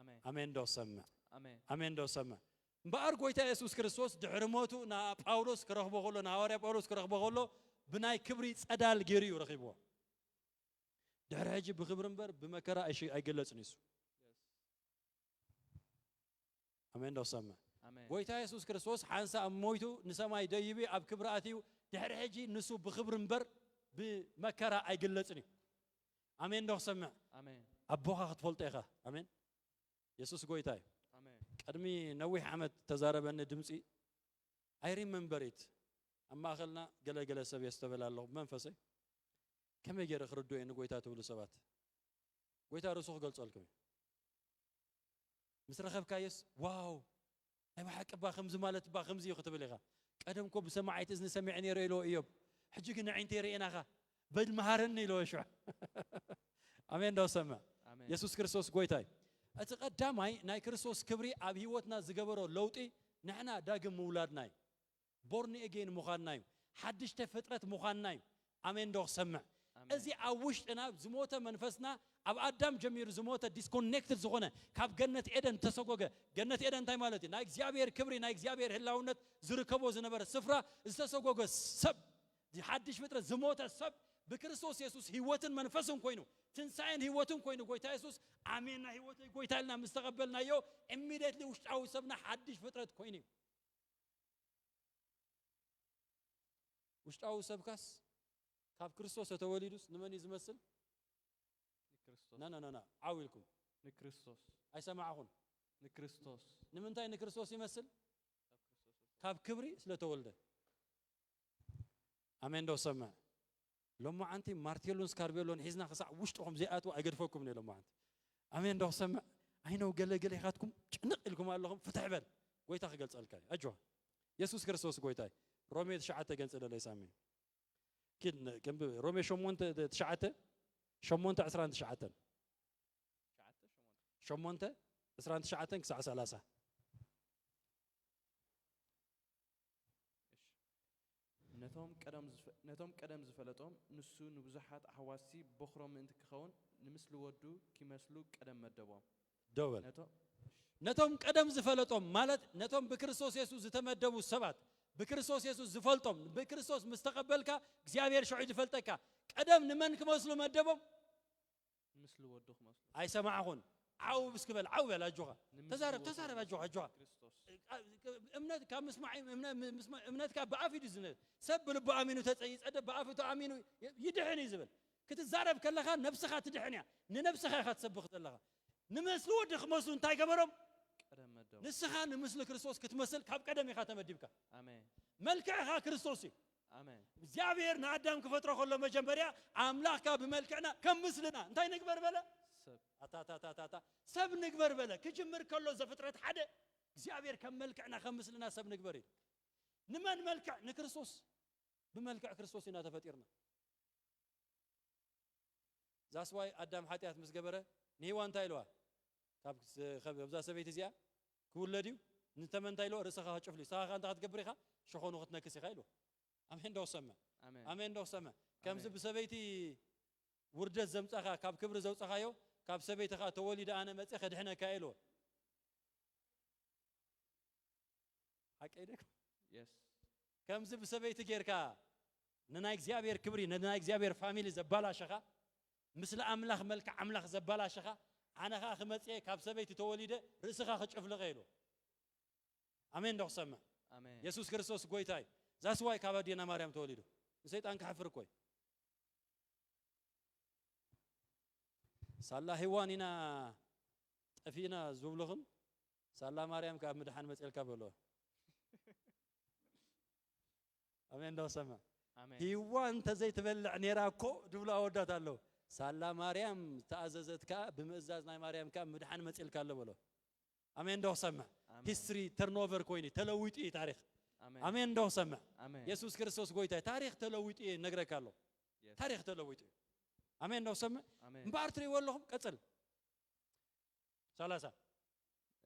አሜን አሜን ዶስ አሜን አሜን ዶስ እምበኣር ጎይታ ኢየሱስ ክርስቶስ ድሕሪ ሞቱ ና ጳውሎስ ክረኽቦ ከሎ ና ሐዋርያ ጳውሎስ ክረኽቦ ከሎ ብናይ ክብሪ ጸዳል ገይሩ እዩ ረኺብዎ ድሕሪ ሕጂ ብክብሪ እምበር ብመከራ ኣይገለጽን እሱ አሜን ዶስ ጎይታ ኢየሱስ ክርስቶስ ሓንሳ ኣብ ሞይቱ ንሰማይ ደይቢ ኣብ ክብሪ ኣትዩ ድሕሪ ሕጂ ንሱ ብክብሪ እምበር بمكرة أيقلتني أمين ده سمع أمين أبوها خطفلت إخا أمين يسوع قويتاي أمين قدمي نوي حمد تزارب أن دمسي I remember it أما أخلنا جل سبي يستبل الله منفسي كم يجري خردوا إنه قويتا تقول سبات قويتا رسول قال سألكم مصر خف كايس واو أي واحد باخمز مالت باخمزي وختب لغا قدمكم بسماعيت إذن سمعني ريلو إيوب حجينا عين تيرينا خا بدل مهارني لو شو أمين ده سمع يسوع كريستوس قويتاي أتقدماي ناي كريستوس كبري أبي وتنا زجبرو لوتي نحنا داقم مولادناي بورني أجين مخانناي حدش تفترة مخانناي أمين ده سمع أزي أوشت أنا زموته منفسنا أب أدم جمير زموته disconnected زخونة كاب جنة إيدن تسوقه جنة إيدن تاي مالتي نايك زيابير كبري نايك زيابير هلاونت زركبو زنبر سفرة استسوقه سب دي حدش فترة زموته سب بكريستوس يسوس هيوتن منفسهم كوينو تنساين هيوتن كوينو قويتا يسوس آميننا هيوتن قويتا لنا مستقبلنا يو immediately وشعو سبنا حدش فترة كويني وشعو سبكاس كاب كريستوس يتوليدوس نمن يزمسل نكريستوس نا عاويلكم نكريستوس أي سمعهون نكريستوس نمن تاي نكريستوس يمثل كاب كبري سلتولده أمين دو سمع لما أنتي مارتيلون سكاربيلون حزنا خسع وشتهم زياتو أقدفوكم ني لما أنت أمين دو سمع أينو قال خاتكم نقلكم اللهم فتح بال قويتا خقل سألكاي أجوا يسوس كريستوس قويتاي رومي تشعته جنس إلى ليسامي كد كم رومي شمونت تشعته شمونت عسران تشعته شمونت عسران تشعته كساعة ثلاثة نتوم قدم زفلتهم نسو نبزحات حواسي بخرم انت كخون نمسل ودو كيمسلو قدم مدبهم دول نتوم قدم زفلتهم مالت نتوم بكريستوس يسوع زتمدبوا السبات بكريستوس يسوع زفلتهم بكريستوس مستقبلك እግዚአብሔር شعي زفلتك قدم نمن كمسلو مدبهم نمسل ودو خمسلو اي سمعون عاو بسكبل عاو يا جوها تزارب جوها امنت كان مسمعي امنت كان بعافي دزنه سب لب امينو تصيص اد بعافي تو امينو يدحني زبل كتزارب كلخا نفسها تدحنيا ننفسها خاتسبخ تلخا نمسلو ودخ مسلو انتي قبرهم قدم مدبهم نسخا نمسل كريستوس كتمسل كاب قدم يخا تمدبك امين ملكها كريستوسي امين እግዚአብሔር ናዳም كفتره كله መጀመሪያ አምላካ በመልከና ከምስልና እንታይ ንግበር በለ አታታታታ ሰብ ንግበር በለ ክጅምር ከሎ ዘፍጥረት ሓደ እግዚአብሔር ከመልከና ከምስልና ሰብ ንግበር ይል ንመን መልከ ንክርስቶስ በመልከ ክርስቶስ ኢና ተፈጢርና ዛስ ዋይ አዳም ኃጢአት ምስገበረ ንሄዋን ታይለዋ ካብ ከብዛ ሰበይት እዚያ ክውለዲው ንተመንታይሎ ርሰኻ ጭፍሊ ሳኻ እንታ ክትገብር ኢኻ ሸኾኑ ክትነክስ ኢኻ ኢሎ አሜን ዶ ሰማ አሜን ዶ ሰማ ከምዝ በሰበይቲ ውርደት ዘምጻኻ ካብ ክብር ዘውጻኻዮ ካብ ሰበይትኻ ተወሊደ ኣነ መጽ ኸድሕነካ ኢሎ አቀይደክ yes ከምዝ በሰበይቲ ጌርካ ንናይ እግዚአብሔር ክብሪ ንናይ እግዚአብሔር ፋሚሊ ዘባላሸኻ ምስለ አምላኽ መልክ አምላኽ ዘባላሸኻ አነኻ ክመጽ ካብ ሰበይቲ ተወሊደ ርእስኻ ክጭፍልቕ ኢሎ አሜን ዶ ሰማ አሜን ኢየሱስ ክርስቶስ ጎይታይ ዛስ ዋይ ካባዲና ማርያም ተወሊዶ ሰይጣን ካፍር ኮይ ሳላ ሄዋኒና ጠፊና ዝብልኽን ሳላ ማርያም ካብ ምድሓን መጽልካ በሎ አሜን ዶ ሰማ አሜን ሄዋን ተዘይ ትበልዕ ኔራኮ ድብላ ወዳት አለው ሳላ ማርያም ተአዘዘትካ በመዛዝ ናይ ማርያም ካብ ምድሓን መጽልካ አለ በሎ አሜን ዶ ሰማ ሂስትሪ ተርኖቨር ኮይኒ ተለውጢ ታሪክ አሜን ዶ ሰማ ኢየሱስ ክርስቶስ ጎይታ ታሪክ ተለውጢ ነግረካለሁ ታሪክ ተለውጢ አሜን ዶ ሰማ ምባርትሪ ወለኹም ቀጽል 30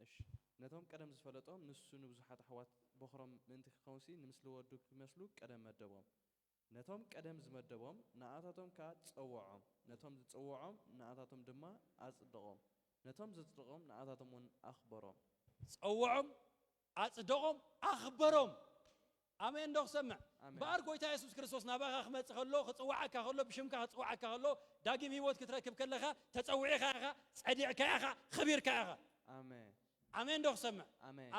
እሺ ነቶም ቀደም ዝፈለጦም ንሱ ንብዙሓት ኣሕዋት በኽሮም ምንቲ ክኸውሲ ንምስሊ ወዱ ክመስሉ ቀደም መደቦም ነቶም ቀደም ዝመደቦም ንኣታቶም ካ ጸውዖም ነቶም ዝጸውዖም ንኣታቶም ድማ ኣጽድቖም ነቶም ዝጽድቖም ንኣታቶም ውን ኣኽበሮም ጸውዖም ኣጽድቖም ኣኽበሮም አሜን ዶ ሰማ ባር ጎይታ ኢየሱስ ክርስቶስ ናባኻ ክመጽ ከሎ ክጽዋዓካ ከሎ ብሽምካ ክጽዋዓካ ከሎ ዳግም ህይወት ክትረክብ ከለኻ ተጸውዒኻ ኢኻ ጸዲዕካ ኢኻ ኸቢርካ ኢኻ አሜን አሜን ዶ ሰማ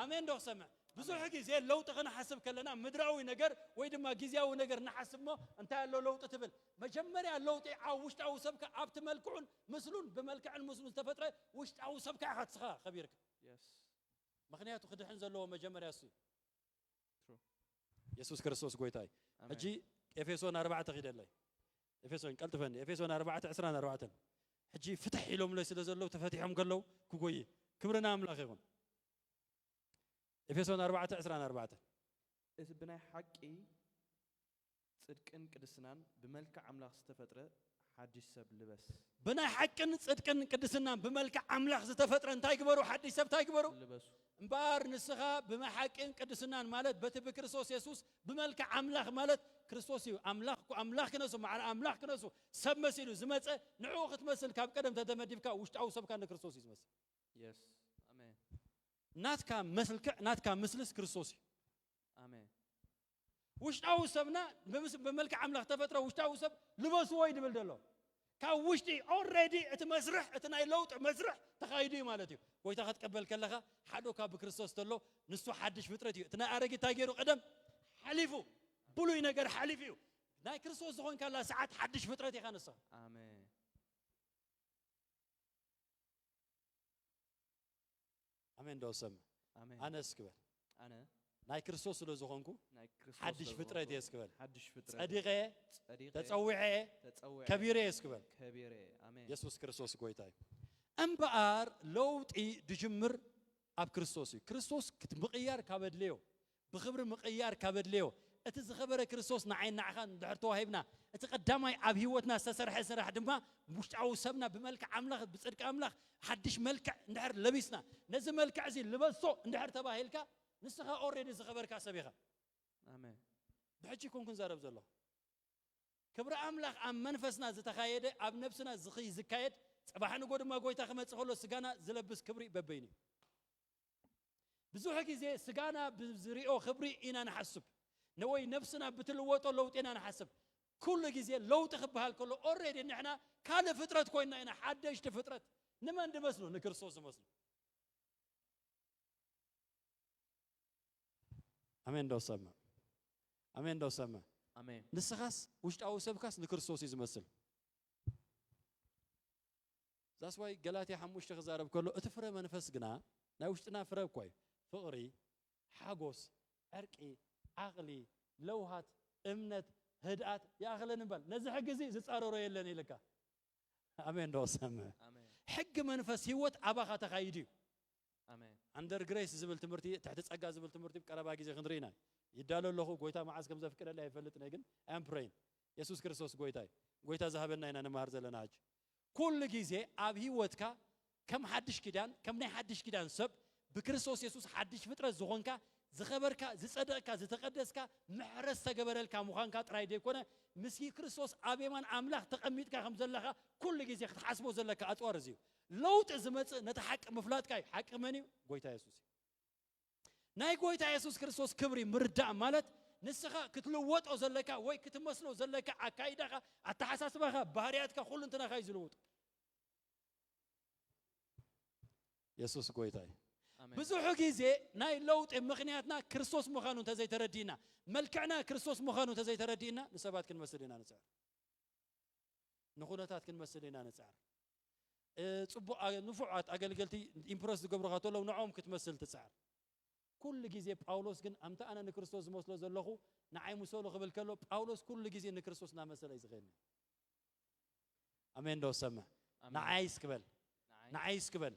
አሜን ዶ ሰማ ብዙሕ ጊዜ ለውጥ ክንሓስብ ከለና ምድራዊ ነገር ወይ ድማ ጊዜያዊ ነገር ንሓስብሞ እንታይ ያለው ለውጥ ትብል መጀመሪያ ለውጥ ኣብ ውሽጣዊ ሰብካ ኣብቲ መልክዑን ምስሉን ብመልክዕን ምስሉን ዝተፈጥረ ውሽጣዊ ሰብካ ኢኻ ትስኻ ኸቢርካ ምክንያቱ ክድሕን ዘለዎ መጀመሪያ እሱ ኢየሱስ ክርስቶስ ጎይታይ እጂ ኤፌሶን 4 ኺደለይ ኤፌሶን ቀልጥፈኒ ኤፌሶን 4:24 እጂ ፍትሕ ኢሎም ለይ ስለ ዘለው ተፈቲሖም ከለው ክጎይ ክብርና አምላኽ ይኹን ኤፌሶን 4:24 እዚ ብናይ ሓቂ ጽድቅን ቅድስናን ብመልክዕ አምላኽ ዝተፈጥረ ሓድሽ ሰብ ልበስ ብናይ ሓቅን ጽድቅን ቅድስናን ብመልክዕ አምላኽ ዝተፈጥረ እንታይ ግበሩ ሓድሽ ሰብ እንታይ ግበሩ ልበሱ እምባር ንስኻ ብማሓቅን ቅድስናን ማለት በቲ በክርስቶስ ኢየሱስ ብመልክዕ አምላኽ ማለት ክርስቶስ እዩ አምላኽ ክነሱ ማዕና አምላኽ ክነሱ ሰብ መሲሉ ዝመጸ ንዑ ክትመስል ካብ ቀደም ተደመዲብካ ውሽጣዊ ሰብካ ንክርስቶስ ይዝመስል yes አሜን ናትካ መስልክ ናትካ ምስልስ ክርስቶስ እዩ አሜን ውሽጣዊ ሰብና በመልክዕ ኣምላኽ ተፈጥሮ ውሽጣዊ ሰብ ልበስዎ ይድብል ደሎ ካብ ውሽጢ ኦልሬዲ እቲ መስርሕ እቲ ናይ ለውጥ መስርሕ ተኻይዱ እዩ ማለት እዩ ጎይታ ክትቀበል ከለኻ ሓደ ካብ ብክርስቶስ ተሎ ንሱ ሓድሽ ፍጥረት እዩ እቲ ናይ ኣረጊት እንታይ ገይሩ ቀደም ሓሊፉ ብሉይ ነገር ሓሊፍ እዩ ናይ ክርስቶስ ዝኾን ካላ ሰዓት ሓድሽ ፍጥረት ኢኻ ንስኻ አሜን ኣሜን ዶ ሰም አሜን ኣነ እስክበል አነ ናይ ክርስቶስ ስለ ዝኾንኩ ናይ ክርስቶስ ሓድሽ ፍጥረት እየ እስክበል ሓድሽ ፍጥረት ጸዲቐ ጸዲቀ ተጸዊዐ ተጸውዐ ከቢረ እየ እስክበል ከቢረ አሜን ኢየሱስ ክርስቶስ ጎይታ እዩ እምበኣር ለውጢ ድጅምር ኣብ ክርስቶስ እዩ ክርስቶስ ክትምቕያር ካበድልዮ ብኽብሪ ምቕያር ካበድልዮ እቲ ዝኸበረ ክርስቶስ ንዓይን ናዕኻ እንድሕር ተዋሂብና እቲ ቀዳማይ ኣብ ህይወትና ዝተሰርሐ ስራሕ ድማ ውሽጣዊ ሰብና ብመልክዕ ኣምላኽ ብጽድቂ ኣምላኽ ሓድሽ መልክዕ እንድሕር ለቢስና ነዚ መልክዕ እዚ ልበሶ እንድሕር ተባሂልካ ንስኻ ኦልሬዲ ዝኸበርካ ሰብ ኢኻ አሜን ብሕጂ ኮንኩ ንዛረብ ዘሎ ክብሪ ኣምላኽ ኣብ መንፈስና ዝተኻየደ ኣብ ነብስና ዝካየድ ጽባሕ ንጎ ድማ ጎይታ ክመጽእ ከሎ ስጋና ዝለብስ ክብሪ በበይኒ ብዙሕ ግዜ ስጋና ብዝሪኦ ክብሪ ኢና ንሓስብ ነወይ ነብስና ብትልወጦ ለውጢ ኢና ንሓስብ ኩሉ ግዜ ለውጢ ክበሃል ከሎ ኦልሬዲ ንሕና ካልእ ፍጥረት ኮይንና ኢና ሓደሽቲ ፍጥረት ንመን ድመስሉ ንክርስቶስ ዝመስሉ ኣሜን ዶ ሰማ ኣሜን ዶ ሰማ አሜን ንስኻስ ውሽጣዊ ሰብካስ ንክርስቶስ እዩ ዝመስል ዛስ ዋይ ገላትያ 5 ክዛረብ ከሎ እቲ ፍረ መንፈስ ግና ናይ ውሽጥና ፍረ እኳ እዩ ፍቕሪ ሓጎስ ዕርቂ ዓቕሊ ለውሃት እምነት ህድኣት ያኽለን እምበል ነዚ ሕጊ እዚ ዝፃረሮ የለን ኢልካ ኣሜን ዶ ሰማ አሜን ሕጊ መንፈስ ህይወት ኣባኻ ተኻይድ እዩ አሜን ኣንደር ግሬስ ዝብል ትምህርቲ ትሕቲ ጸጋ ዝብል ትምህርቲ ቀረባ ግዜ ክንሪኢና ይዳሎ ኣለኹ ጎይታ መዓዝ ከም ዘፍቅደላ ይፈልጥነ ግን ኣም ፕሬይን ኢየሱስ ክርስቶስ ጎይታ እዩ ጎይታ ዝሃበና ኢና ንመሃር ዘለና ሕጂ ኩሉ ግዜ ኣብ ህይወትካ ከም ሓድሽ ኪዳን ከም ናይ ሓድሽ ኪዳን ሰብ ብክርስቶስ ኢየሱስ ሓድሽ ፍጥረት ዝኾንካ ዝኸበርካ ዝጸደቕካ ዝተቐደስካ ምሕረት ዝተገበረልካ ምዃንካ ጥራይ ደይኮነ ምስ ክርስቶስ ኣብ የማን ኣምላኽ ተቐሚጥካ ከም ዘለኻ ኩሉ ግዜ ክትሓስቦ ዘለካ ኣፅዋር እዚ እዩ ለውጢ ዝመጽእ ነቲ ሓቂ ምፍላጥካ እዩ ሓቂ መን እዩ ጎይታ ኢየሱስ እዩ ናይ ጎይታ ኢየሱስ ክርስቶስ ክብሪ ምርዳእ ማለት ንስኻ ክትልወጦ ዘለካ ወይ ክትመስሎ ዘለካ ኣካይዳኻ ኣተሓሳስባኻ ባህርያትካ ኩሉ እንትናኻ እዩ ዝልውጡ ኢየሱስ ጎይታ እዩ ብዙሕ ግዜ ናይ ለውጢ ምኽንያትና ክርስቶስ ምዃኑ እንተዘይተረዲእና መልክዕና ክርስቶስ ምዃኑ እንተዘይተረዲእና ንሰባት ክንመስል ኢና ንፅዕር ንኹነታት ክንመስል ኢና ንፅዕር ጽቡቕ ንፉዓት ኣገልገልቲ ኢምፕረስ ዝገብሩኻ ተለዉ ንዖም ክትመስል ትፅዕር ኩሉ ግዜ ጳውሎስ ግን ኣምታ ኣነ ንክርስቶስ ዝመስሎ ዘለኹ ንዓይ ምሰሉ ክብል ከሎ ጳውሎስ ኩሉ ግዜ ንክርስቶስ እናመሰለ እዩ ዝኸድኒ ኣሜን ዶ ሰምዕ ንዓይ ስክበል ንዓይ ስክበል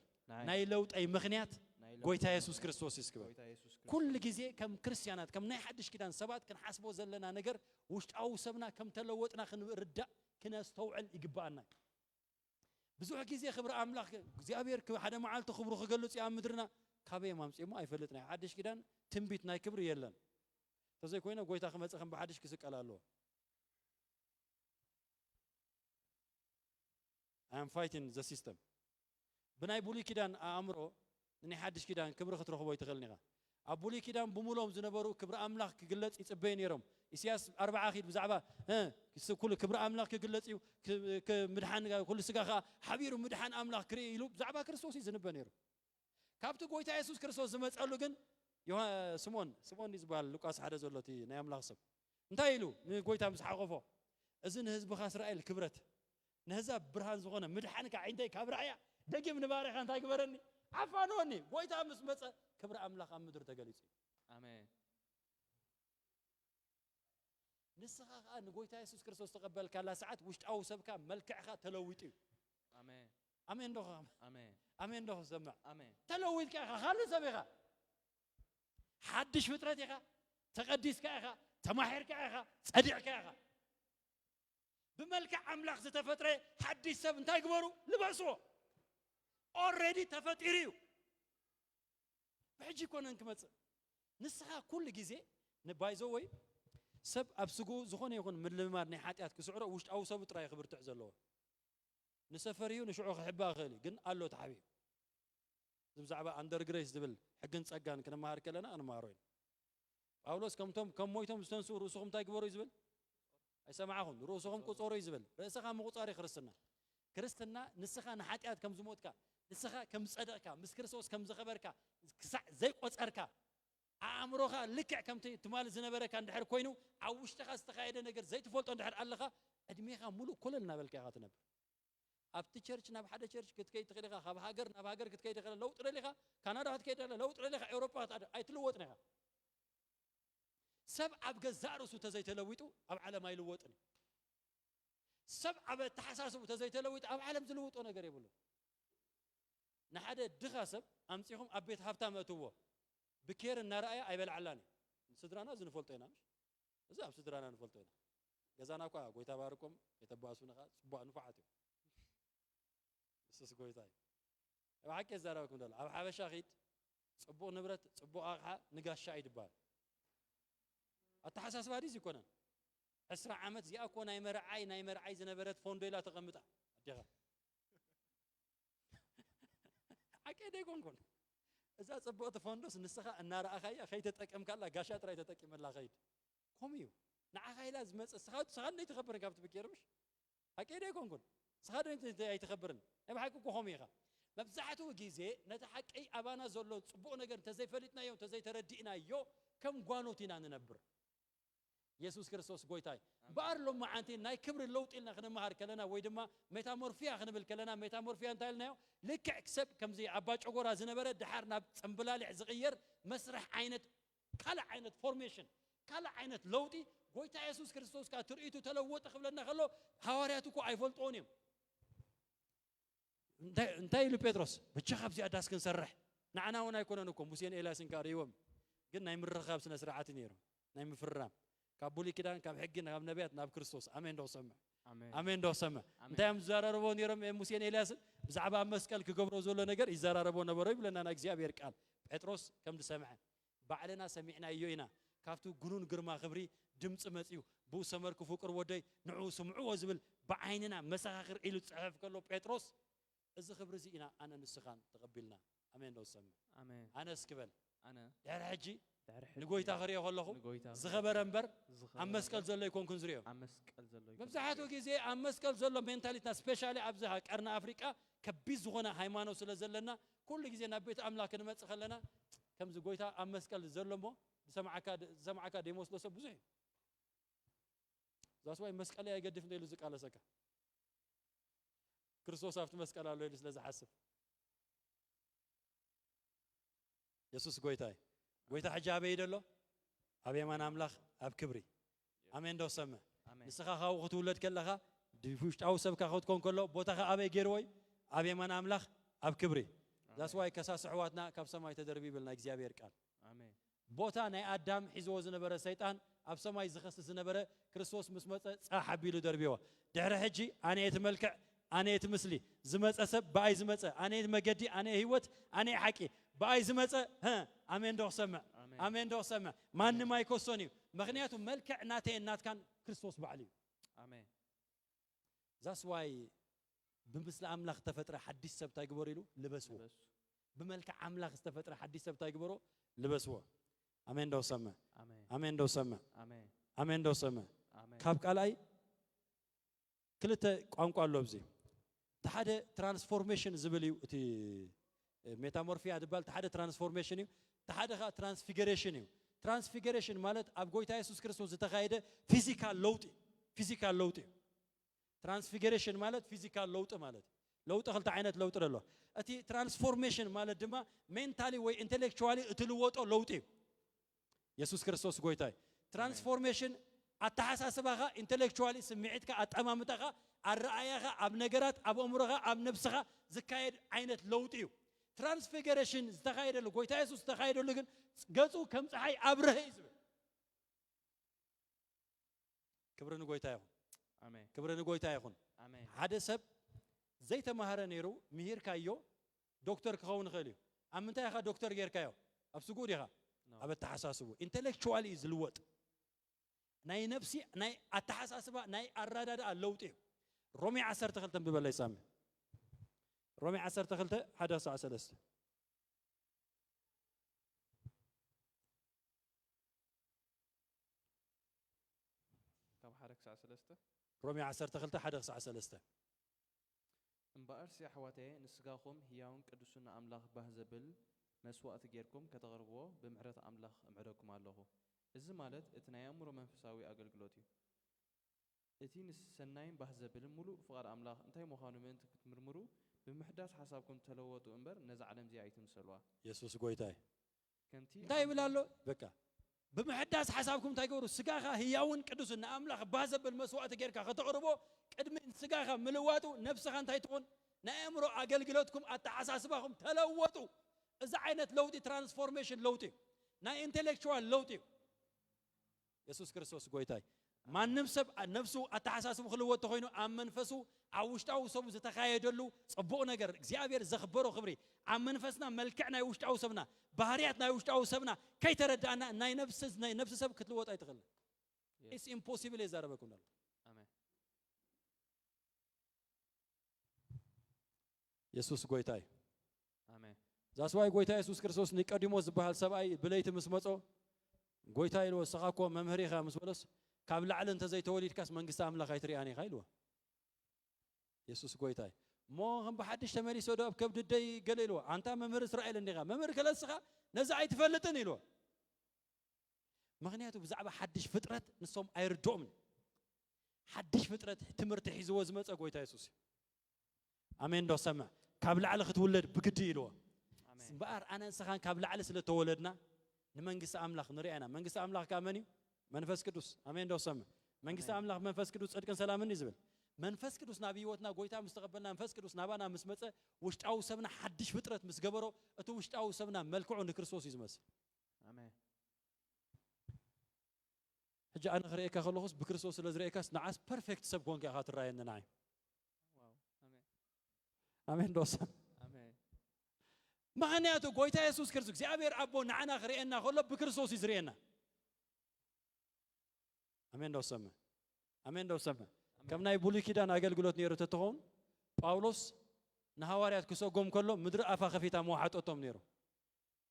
ናይ ለውጠይ ምኽንያት ጎይታ ኢየሱስ ክርስቶስ ይስክበል ኩሉ ግዜ ከም ክርስቲያናት ከም ናይ ሓድሽ ኪዳን ሰባት ክንሓስቦ ዘለና ነገር ውሽጣዊ ሰብና ከም ተለወጥና ክንርዳእ ክነስተውዕል ይግባአና ብዙሕ ግዜ ክብሪ ኣምላኽ እግዚኣብሔር ሓደ መዓልቲ ክብሩ ክገልጽ ኣብ ምድርና ካበይ ማምጽሞ ኣይፈልጥና ሓድሽ ኪዳን ትንቢት ናይ ክብሪ የለን ተዘይ ኮይነ ጎይታ ክመጽእ ከም ብሓድሽ ክስቀል ኣለዎ I am fighting the system ብናይ ብሉይ ኪዳን ኣእምሮ ናይ ሓድሽ ኪዳን ክብሪ ክትረኽቦ ይትኽእል ኒኻ ኣብ ብሉይ ኪዳን ብሙሎም ዝነበሩ ክብሪ ኣምላኽ ክግለጽ ይጽበዩ ነይሮም ኢሳያስ 40 ኺድ ብዛዕባ ኩሉ ክብሪ ኣምላኽ ክግለጽ እዩ ምድሓን ኩሉ ስጋኻ ሓቢሩ ምድሓን ኣምላኽ ክርኢ ኢሉ ብዛዕባ ክርስቶስ እዩ ዝንበ ነይሩ ካብቲ ጎይታ ኢየሱስ ክርስቶስ ዝመጸሉ ግን ስሞን ዝበሃል ሉቃስ ሓደ ዘሎ እቲ ናይ ኣምላኽ ሰብ እንታይ ኢሉ ንጎይታ ምስ ሓቆፎ እዚ ንህዝብኻ እስራኤል ክብረት ንህዛ ብርሃን ዝኾነ ምድሓንካ ዓይንተይ ካብ ረኣያ ደጊም ንባሪኻ እንታይ ግበረኒ ዓፋንወኒ ጎይታ ምስ መጸ ክብሪ ኣምላኽ ኣብ ምድሪ ተገሊጹ ኣሜን ንስኻ ከዓ ንጎይታ ኢየሱስ ክርስቶስ ተቐበልካላ ሰዓት ውሽጣዊ ሰብካ መልክዕኻ ተለዊጡ እዩ ኣሜን ኣሜን ዶ ኣሜን ኣሜን ዶ ሰምዕ ኣሜን ተለዊጥካ ኢኻ ካልእ ሰብ ኢኻ ሓድሽ ፍጥረት ኢኻ ተቐዲስካ ኢኻ ተማሒርካ ኢኻ ጸዲዕካ ኢኻ ብመልክዕ ኣምላኽ ዝተፈጥረ ሓድሽ ሰብ እንታይ ግበሩ ልበስዎ ኦልሬዲ ተፈጢሩ እዩ ብሕጂ ኮነን ክመጽእ ንስኻ ኩሉ ግዜ ንባይዞ ወይ ሰብ ኣብ ስጉ ዝኾነ ይኹን ምልማድ ናይ ሓጢኣት ክስዕሮ ውሽጣዊ ሰብ ጥራይ ክብርትዕ ዘለዎ ንሰፈር እዩ ንሽዑ ክሕባእ ክእል ግን ኣሎ ተሓቢኡ እዚ ብዛዕባ ኣንደር ግሬስ ዝብል ሕግን ጸጋን ክንመሃር ከለና ክንመሃሮ ኢና ጳውሎስ ከም ሞይቶም ዝተንሱ ርእስኹም እንታይ ግበሩ ይዝብል ኣይሰማዓኹም ርእስኹም ቁፀሩ ይዝብል ርእስኻ ምቁፃር ክርስትና ክርስትና ንስኻ ንኃጢአት ከም ዝሞትካ ንስኻ ከም ጸደቕካ ምስ ክርስቶስ ከም ዝኸበርካ ክሳዕ ዘይቆፀርካ ኣእምሮኻ ልክዕ ከምቲ ትማል ዝነበረካ እንድሕር ኮይኑ ኣብ ውሽጥኻ ዝተኻየደ ነገር ዘይትፈልጦ እንድሕር ኣለኻ ዕድሜኻ ሙሉእ ኮለል እናበልካ ኢኻ ትነብር ኣብቲ ቸርች ናብ ሓደ ቸርች ክትከይድ ትኽእል ኢኻ ካብ ሃገር ናብ ሃገር ክትከይድ ትኽእል ለውጥ ደሊኻ ካናዳ ክትከይድ ትኽእል ለውጥ ደሊኻ ኤውሮፓ ኣይትልወጥን ኢኻ ሰብ ኣብ ገዛእ ርእሱ ተዘይተለዊጡ ኣብ ዓለም ኣይልወጥን ሰብ ኣብ ተሓሳስቡ ተዘይተለዊጡ ኣብ ዓለም ዝልውጦ ነገር የብሉ ንሓደ ድኻ ሰብ ኣምፂኹም ኣብ ቤት ሃብታም እትዎ ብኬር እናረኣያ ኣይበልዓላን ስድራና ዝንፈልጦ ኢና እዚ ኣብ ስድራና ንፈልጦ ኢና ገዛና እኳ ጎይታ ባርኮም የተባሱንኻ ጽቡቕ ንፋዓት እዩ እሱስ ጎይታ እዩ ኣብ ሓቂ ዘራበኩም ደሎ ኣብ ሓበሻ ኺድ ጽቡቕ ንብረት ጽቡቕ ኣቕሓ ንጋሻ ይድባል ኣተሓሳስባ ዲስ ይኮነን 10 ዓመት እዚኣ እኮ ናይ መርዓይ ዝነበረት ፎንዶ ኢላ ተቐምጣ ኣዴኻ ሓቂ ደይኮንኩን እዛ ጽቡቕቲ ፎንዶስ ንስኻ እናረኣኻያ ከይተጠቀምካላ ጋሻ ጥራይ ተጠቂመላ ኸይድ ከምኡ እዩ ንዓኻ ኢላ ዝመፅእ ስኻ እንደይትኸብርን ካብቲ ብኬርምሽ ሓቂ ደይኮንኩን ስኻ ኣይትኸብርን ኣብ ሓቂ እኮ ከምኡ ኢኻ መብዛሕትኡ ግዜ ነቲ ሓቂ ኣባና ዘሎ ጽቡቕ ነገር ተዘይፈሊጥናዮ ተዘይተረዲእናዮ ከም ጓኖት ኢና ንነብር ኢየሱስ ክርስቶስ ጎይታይ በኣር ሎማ ዓንቲ ናይ ክብሪ ለውጥ ኢልና ክንመሃር ከለና ወይ ድማ ሜታሞርፊያ ክንብል ከለና ሜታሞርፊያ እንታይ ኢልናዮ ልክዕ ክሰብ ከምዚ ኣባ ጨጎራ ዝነበረ ድሓር ናብ ፅምብላሊዕ ዝቕየር መስርሕ ዓይነት ካልእ ዓይነት ፎርሜሽን ካልእ ዓይነት ለውጢ ጎይታ ኢየሱስ ክርስቶስ ካ ትርኢቱ ተለወጠ ክብለና ከሎ ሃዋርያት እኮ ኣይፈልጦን እዮም እንታይ ኢሉ ጴጥሮስ ብቻ ካብዚ ኣዳስ ክንሰርሕ ንዓና እውን ኣይኮነን እኮ ሙሴን ኤልያስን ካ ርኢዎም ግን ናይ ምርኻብ ስነ ስርዓት ነይሩ ናይ ምፍራም ካብ ብሉይ ኪዳን ካብ ሕጊ ካብ ነቢያት ናብ ክርስቶስ ኣሜን ዶ ሰምዕ ኣሜን ዶ ሰምዕ እንታይ እዮም ዝዘራረቦ ነይሮም ሙሴን ኤልያስን ብዛዕባ መስቀል ክገብሮ ዘሎ ነገር ይዘራረቦ ነበሮ ይብለና ናይ እግዚኣብሔር ቃል ጴጥሮስ ከም ዝሰምዐ ባዕልና ሰሚዕናዮ ኢና ካብቱ ጉኑን ግርማ ክብሪ ድምፂ መፅዩ ብኡ ሰመርኩ ፍቅር ወደይ ንዑ ስምዕዎ ዝብል ብዓይንና መሰኻኽር ኢሉ ዝፅሕፍ ከሎ ጴጥሮስ እዚ ክብሪ እዚ ኢና ኣነ ንስኻን ተቐቢልና ኣሜን ዶ ሰምዕ ኣነ እስክበል ኣነ ድሕሪ ሕጂ ንጎይታ ክሪኦ ከለኹ ዝኸበረ እምበር ኣብ መስቀል ዘሎ ይኮንኩን ዝሪኦ መብዛሕትኡ ግዜ ኣብ መስቀል ዘሎ ሜንታሊትና ስፔሻሊ ኣብዚ ቀርና ኣፍሪቃ ከቢድ ዝኾነ ሃይማኖት ስለ ዘለና ኩሉ ግዜ ናብ ቤተ ኣምላክ ክንመፅእ ከለና ከምዚ ጎይታ ኣብ መስቀል ዘሎ እሞ ዝሰማዓካ ደይመስሎ ሰብ ብዙሕ እዩ ዛስ ዋይ መስቀል ኣይገድፍ እንተኢሉ ዝቃለሰካ ክርስቶስ ኣብቲ መስቀል ኣሎ ኢሉ ስለ ዝሓስብ ኢየሱስ ጎይታ እዩ ጎይታ ሕጂ ኣበይ ደሎ ኣብ የማን ኣምላኽ ኣብ ክብሪ ኣሜን ዶ ሰምዕ ንስኻ ካብኡ ክትውለድ ከለኻ ውሽጣዊ ሰብካ ክትኮን ከሎ ቦታኻ ኣበይ ገይርዎይ ኣብ የማን ኣምላኽ ኣብ ክብሪ ዛስ ዋይ ከሳስ ኣሕዋትና ካብ ሰማይ ተደርቢ ይብል ናይ እግዚኣብሔር ቃል ቦታ ናይ ኣዳም ሒዝዎ ዝነበረ ሰይጣን ኣብ ሰማይ ዝኸስስ ዝነበረ ክርስቶስ ምስ መፀ ፃሕ ኣቢሉ ደርቢዎ ድሕሪ ሕጂ ኣነ የቲ መልክዕ ኣነ የቲ ምስሊ ዝመፀ ሰብ ብኣይ ዝመፀ ኣነ የቲ መገዲ ኣነ ህይወት ኣነ ሓቂ ብኣይ ዝመፀ ኣሜን ዶ ሰምዕ ኣሜን ዶ ሰምዕ ማንም ኣይኮሶን እዩ ምክንያቱ መልክዕ ናተየ ናትካን ክርስቶስ በዓል እዩ ኣሜን ዛስ ዋይ ብምስሊ ኣምላኽ ተፈጥረ ሓዲስ ሰብ እንታይ ግበሩ ኢሉ ልበስዎ ብመልክዕ ኣምላኽ ዝተፈጥረ ሓዲስ ሰብ እንታይ ግበሮ ልበስዎ ኣሜን ዶ ሰምዕ ኣሜን ዶ ሰምዕ ኣሜን ዶ ሰምዕ ካብ ቃልኣይ ክልተ ቋንቋ ኣሎ ኣብዚ እቲ ሓደ ትራንስፎርሜሽን ዝብል እዩ እቲ ሜታሞርፊያ ድባል እቲ ሓደ ትራንስፎርሜሽን እዩ እቲ ሓደ ኸ ትራንስፊገሬሽን እዩ ትራንስፊገሬሽን ማለት ኣብ ጎይታ ኢየሱስ ክርስቶስ ዝተኻየደ ፊዚካል ለውጢ እዩ ትራንስፊገሬሽን ማለት ፊዚካል ለውጢ ማለት ለውጢ ክልተ ዓይነት ለውጢ ኣሎ እቲ ትራንስፎርሜሽን ማለት ድማ ሜንታሊ ወይ ኢንቴሌክቹዋሊ እትልወጦ ለውጢ እዩ ኢየሱስ ክርስቶስ ጎይታ እዩ ትራንስፎርሜሽን ኣተሓሳስባኻ ኢንቴሌክቹዋሊ ስምዒትካ ኣጠማምታኻ ኣረኣያኻ ኣብ ነገራት ኣብ ኣእምሮኻ ኣብ ነብስኻ ዝካየድ ዓይነት ለውጢ እዩ ትራንስፊገሬሽን ዝተኻየደሉ ጎይታ ኢየሱስ ዝተኻየደሉ ግን ገጹ ከም ፀሓይ ኣብርሀ እዩ ዝብል ክብሪ ንጎይታ ይኹን ኣሜን ክብሪ ንጎይታ ይኹን ኣሜን ሓደ ሰብ ዘይተማሃረ ነይሩ ምሂርካዮ ዶክተር ክኸውን ይኽእል እዩ ኣብ ምንታይ ኢኻ ዶክተር ጌርካዮ ኣብ ስጉድ ኢኻ ኣብ ኣተሓሳስቡ ኢንቴሌክቹዋሊ እዩ ዝልወጥ ናይ ነፍሲ ናይ ኣተሓሳስባ ናይ ኣረዳድኣ ለውጢ እዩ ሮሜ 12 ብበለይ ሳሚ ሮሜ 12 1-3 رومي 12:1-3 እምበኣርሲ ኣሕዋተይ ንስጋኹም ህያውን ቅዱስን ኣምላኽ ባህ ዘብል መስዋእቲ ጌርኩም ከተቕርብዎ ብምሕረት ኣምላኽ እምሕደኩም ኣለኹ። እዚ ማለት እቲ ናይ ኣእምሮ መንፈሳዊ ኣገልግሎት እዩ። እቲ ንሰናይን ባህ ዘብልን ሙሉእ ፍቓድ ኣምላኽ እንታይ ምዃኑ ምእንቲ ክትምርምሩ ብምሕዳስ ሓሳብኩም ተለወጡ እምበር ነዚ ዓለም እዚኣ ኣይትምሰልዋ። ኢየሱስ ጎይታይ ከምቲ እንታይ ይብል ኣሎ በቃ ብምሕዳስ ሓሳብኩም እንታይ ገብሩ ስጋኻ ህያውን ቅዱስን ንኣምላኽ ባህ ዘብል መስዋእቲ ጌርካ ከተቕርቦ ቅድሚ ስጋኻ ምልዋጡ ነፍስኻ እንታይ ትኹን ናይ ኣእምሮ ኣገልግሎትኩም ኣተሓሳስባኹም ተለወጡ። እዚ ዓይነት ለውጢ ትራንስፎርሜሽን ለውጢ ናይ ኢንቴሌክቹዋል ለውጢ ኢየሱስ ክርስቶስ ጎይታይ ማንም ሰብ ነፍሱ ኣተሓሳስቡ ክልወጥ ኮይኑ ኣብ መንፈሱ ኣብ ውሽጣዊ ሰቡ ዝተኻየደሉ ጽቡቕ ነገር እግዚአብሔር ዘኽበሮ ክብሪ ኣብ መንፈስና መልክዕ ናይ ውሽጣዊ ሰብና ባህርያት ናይ ውሽጣዊ ሰብና ከይተረዳእና ናይ ነፍሲ ሰብ ክትልወጥ ኣይትኽእልን። ኢትስ ኢምፖሲብል የዛረበኩም ኣሎ። ኣሜን ኢየሱስ ጎይታይ ኣሜን። ዛስዋይ ጎይታ ኢየሱስ ክርስቶስ ኒቆዲሞስ ዝበሃል ሰብኣይ ብለይቲ ምስ መጾ ጎይታ ኢልዎ ንስኻ እኮ መምህር ኢኻ ምስ በሎስ ካብ ላዕሊ እንተዘይተወሊድካስ መንግስቲ ኣምላኽ ኣይትሪኣን ኢኻ ኢልዎ። ኢየሱስ ጎይታይ ሞ ከም ብሓድሽ ተመሊሶ ዶ ኣብ ከብዲ ደይ ገለ ኢልዎ ኣንታ መምህር እስራኤል እንዲኻ መምህር ከለስኻ ነዚ ኣይትፈልጥን ኢልዎ። ምክንያቱ ብዛዕባ ሓድሽ ፍጥረት ንሶም ኣይርድኦምን። ሓድሽ ፍጥረት ትምህርቲ ሒዝዎ ዝመፀ ጎይታ ኢየሱስ ኣሜን ዶ ሰምዕ ካብ ላዕሊ ክትውለድ ብግዲ ኢልዎ እምበኣር ኣነ ንስኻን ካብ ላዕሊ ስለተወለድና ንመንግስቲ ኣምላኽ ንሪአና መንግስቲ ኣምላኽ ካብ መን እዩ መንፈስ ቅዱስ ኣሜን ዶ ሰምዕ መንግስቲ ኣምላኽ መንፈስ ቅዱስ ጽድቅን ሰላምን እዩ ዝብል መንፈስ ቅዱስ ናብ ህይወትና ጎይታ ምስ ተቐበልና መንፈስ ቅዱስ ናባና ምስ መፀ ውሽጣዊ ሰብና ሓድሽ ፍጥረት ምስ ገበሮ እቲ ውሽጣዊ ሰብና መልክዑ ንክርስቶስ እዩ ዝመስል። ኣሜን ሕጂ ኣነ ክሪአካ ከለኹስ ብክርስቶስ ስለ ዝሪአካስ ንዓስ ፐርፌክት ሰብ ኮንካ ኢኻ ትረኣየኒ ንዓይ። ኣሜን ዶ ሰምዕ ምክንያቱ ጎይታ ኢየሱስ ክርስቶስ እግዚአብሔር ኣቦ ንዓና ክሪአና ከሎ ብክርስቶስ እዩ ዝሪአና። ኣሜን ዶ ሰምዕ ኣሜን ዶ ሰምዕ ከም ናይ ብሉይ ኪዳን ኣገልግሎት ነይሩ ተትኸውን ጳውሎስ ንሃዋርያት ክሰጎም ከሎ ምድሪ ኣፋ ከፊታ መዋሓጠቶም ነይሩ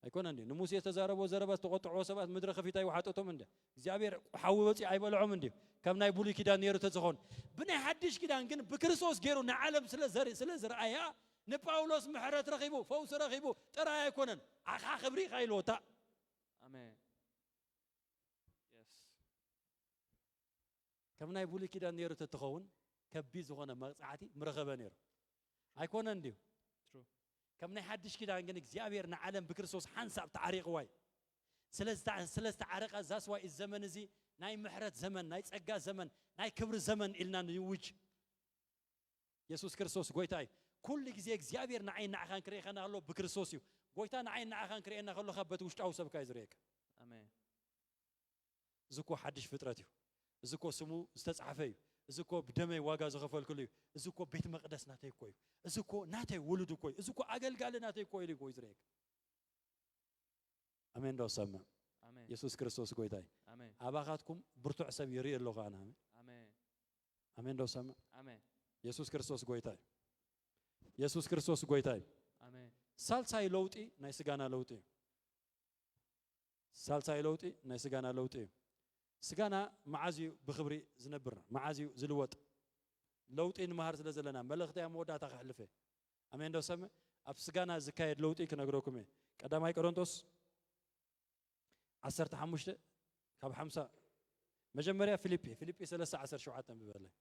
ኣይኮነ እንዴ ንሙሴ ተዛረቦ ዘረባ ዝተቆጥዕዎ ሰባት ምድሪ ከፊታ ይዋሓጠቶም እንዴ እግዚአብሔር ሓዊ ወፂ ኣይበልዖም እንዴ ከም ናይ ብሉይ ኪዳን ነይሩ ተዝኾን ብናይ ሓድሽ ኪዳን ግን ብክርስቶስ ገይሩ ንዓለም ስለ ዝረአያ ንጳውሎስ ምሕረት ረኺቡ ፈውስ ረኺቡ ጥራይ ኣይኮነን ዓኻ ክብሪ ኢኻ ኢልዎታ። ኣሜን ከም ናይ ብሉይ ኪዳን ነይሩ ተትኸውን ከቢድ ዝኾነ መቕፃዕቲ ምረኸበ ነይሩ ኣይኮነ እንድዩ ከም ናይ ሓድሽ ኪዳን ግን እግዚአብሔር ንዓለም ብክርስቶስ ሓንሳብ ተዓሪቕዋይ ስለ ዝተዓረቐ ዛስዋይ እዚ ዘመን እዚ ናይ ምሕረት ዘመን ናይ ጸጋ ዘመን ናይ ክብሪ ዘመን ኢልና ንውጅ ኢየሱስ ክርስቶስ ጎይታ እዩ። ኩሉ ግዜ እግዚአብሔር ንዓይ ንዓኻን ክሪአኸና ከሎ ብክርስቶስ እዩ። ጎይታ ንዓይ ንዓኻን ክሪአና ከሎኻ በቲ ውሽጣዊ ሰብካ እዩ ዝሪአካ። ኣሜን እዚ እኮ ሓድሽ ፍጥረት እዩ። እዚ እኮ ስሙ ዝተጻሕፈ እዩ። እዚ እኮ ብደመይ ዋጋ ዝኸፈልክሉ እዩ። እዚ እኮ ቤተ መቅደስ ናተይ እኮ እዩ። እዚ እኮ ናተይ ውሉድ እኮ እዩ። እዚ እኮ ኣገልጋሊ ናተይ እኮ ኢሉ እዩ ዝሪአካ። ኣሜን ዶ ሰምዕ ኢየሱስ ክርስቶስ ጎይታ እዩ። ኣባኻትኩም ብርቱዕ ሰብ ይርኢ ኣለኹ ኣነ ኣሜን ዶ ሰምዕ ኢየሱስ ክርስቶስ ጎይታ እዩ። ኢየሱስ ክርስቶስ ጎይታ እዩ። ሳልሳይ ለውጢ ናይ ስጋና ለውጢ እዩ። ሳልሳይ ለውጢ ናይ ስጋና ለውጢ እዩ። ስጋና መዓዝ እዩ ብክብሪ ዝነብር መዓዝ እዩ ዝልወጥ ለውጢ ንምሃር ስለ ዘለና መልእኽቲ ያ መወዳእታ ክሕልፈ ኣሜን ዶ ሰምዕ ኣብ ስጋና ዝካየድ ለውጢ ክነግረኩም እየ። ቀዳማይ ቆሮንቶስ 15 ካብ 50 መጀመርያ ፊልጵ 3:17 ንብበለይ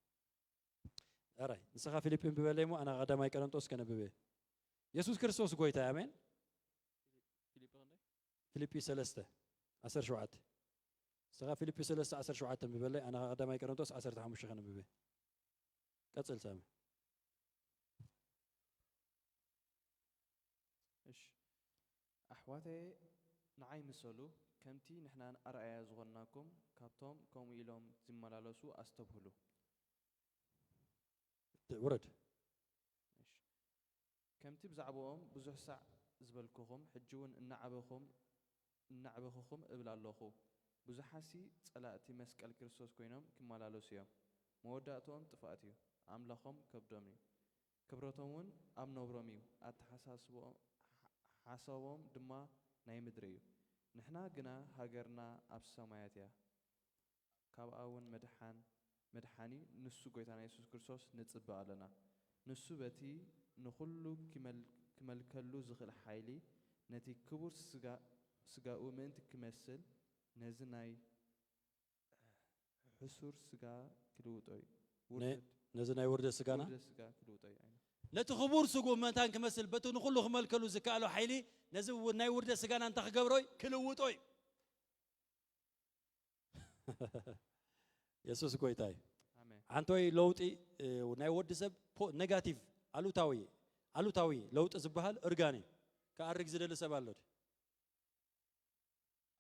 ኣራይ ንስኻ ፊልጵ ንብበለይ ሞ ኣና ቀዳማይ ቆሮንቶስ ከነብበ ኢየሱስ ክርስቶስ ጎይታ ኣሜን። ፊልጵ 3:17 ስጋ ፊልጵ 3:17 ንብበለይ ኣና ቀዳማይ ቆሮንቶስ 15 ከነብበ ቀጽል ሳሚ እሺ ኣሕዋተይ ንዓይ ምሰሉ ከምቲ ንሕና ኣርኣያ ዝኾንናኩም ካብቶም ከምኡ ኢሎም ዝመላለሱ ኣስተብህሉ ውረድ ከምቲ ብዛዕባኦም ብዙሕ ሳዕ ዝበልኩኹም ሕጂ እውን እናዕበኹኹም እብል ኣለኹ። ብዙሓሲ ጸላእቲ መስቀል ክርስቶስ ኮይኖም ክመላለሱ እዮም። መወዳእቶም ጥፋኣት እዩ፣ ኣምላኾም ከብዶም እዩ፣ ክብረቶም እውን ኣብ ነብሮም እዩ፣ ሓሳቦም ድማ ናይ ምድሪ እዩ። ንሕና ግና ሃገርና ኣብ ሰማያት እያ፣ ካብኣ እውን መድሓኒ ንሱ ጎይታና ኢየሱስ ክርስቶስ ንጽብቕ ኣለና ንሱ በቲ ንኹሉ ክመልከሉ ዝኽእል ሓይሊ ነቲ ክቡር ስጋኡ ምእንቲ ክመስል ነዚ ናይ ሕሱር ስጋ ክልውጦ እዩ ነዚ ናይ ውርደት ስጋና ስጋ ክልውጦ እዩ ነቲ ክቡር ስጉ ምእንታን ክመስል በቲ ንኹሉ ክመልከሉ ዝከኣሎ ሓይሊ ነዚ ናይ ውርደት ስጋና እንታ ክገብሮይ ክልውጦይ ኢየሱስ ጎይታይ አንቶይ ለውጢ ናይ ወዲ ሰብ ኔጋቲቭ አሉታዊ ለውጥ ዝበሃል እርጋኒ ከአርግ ዝደለ ሰብ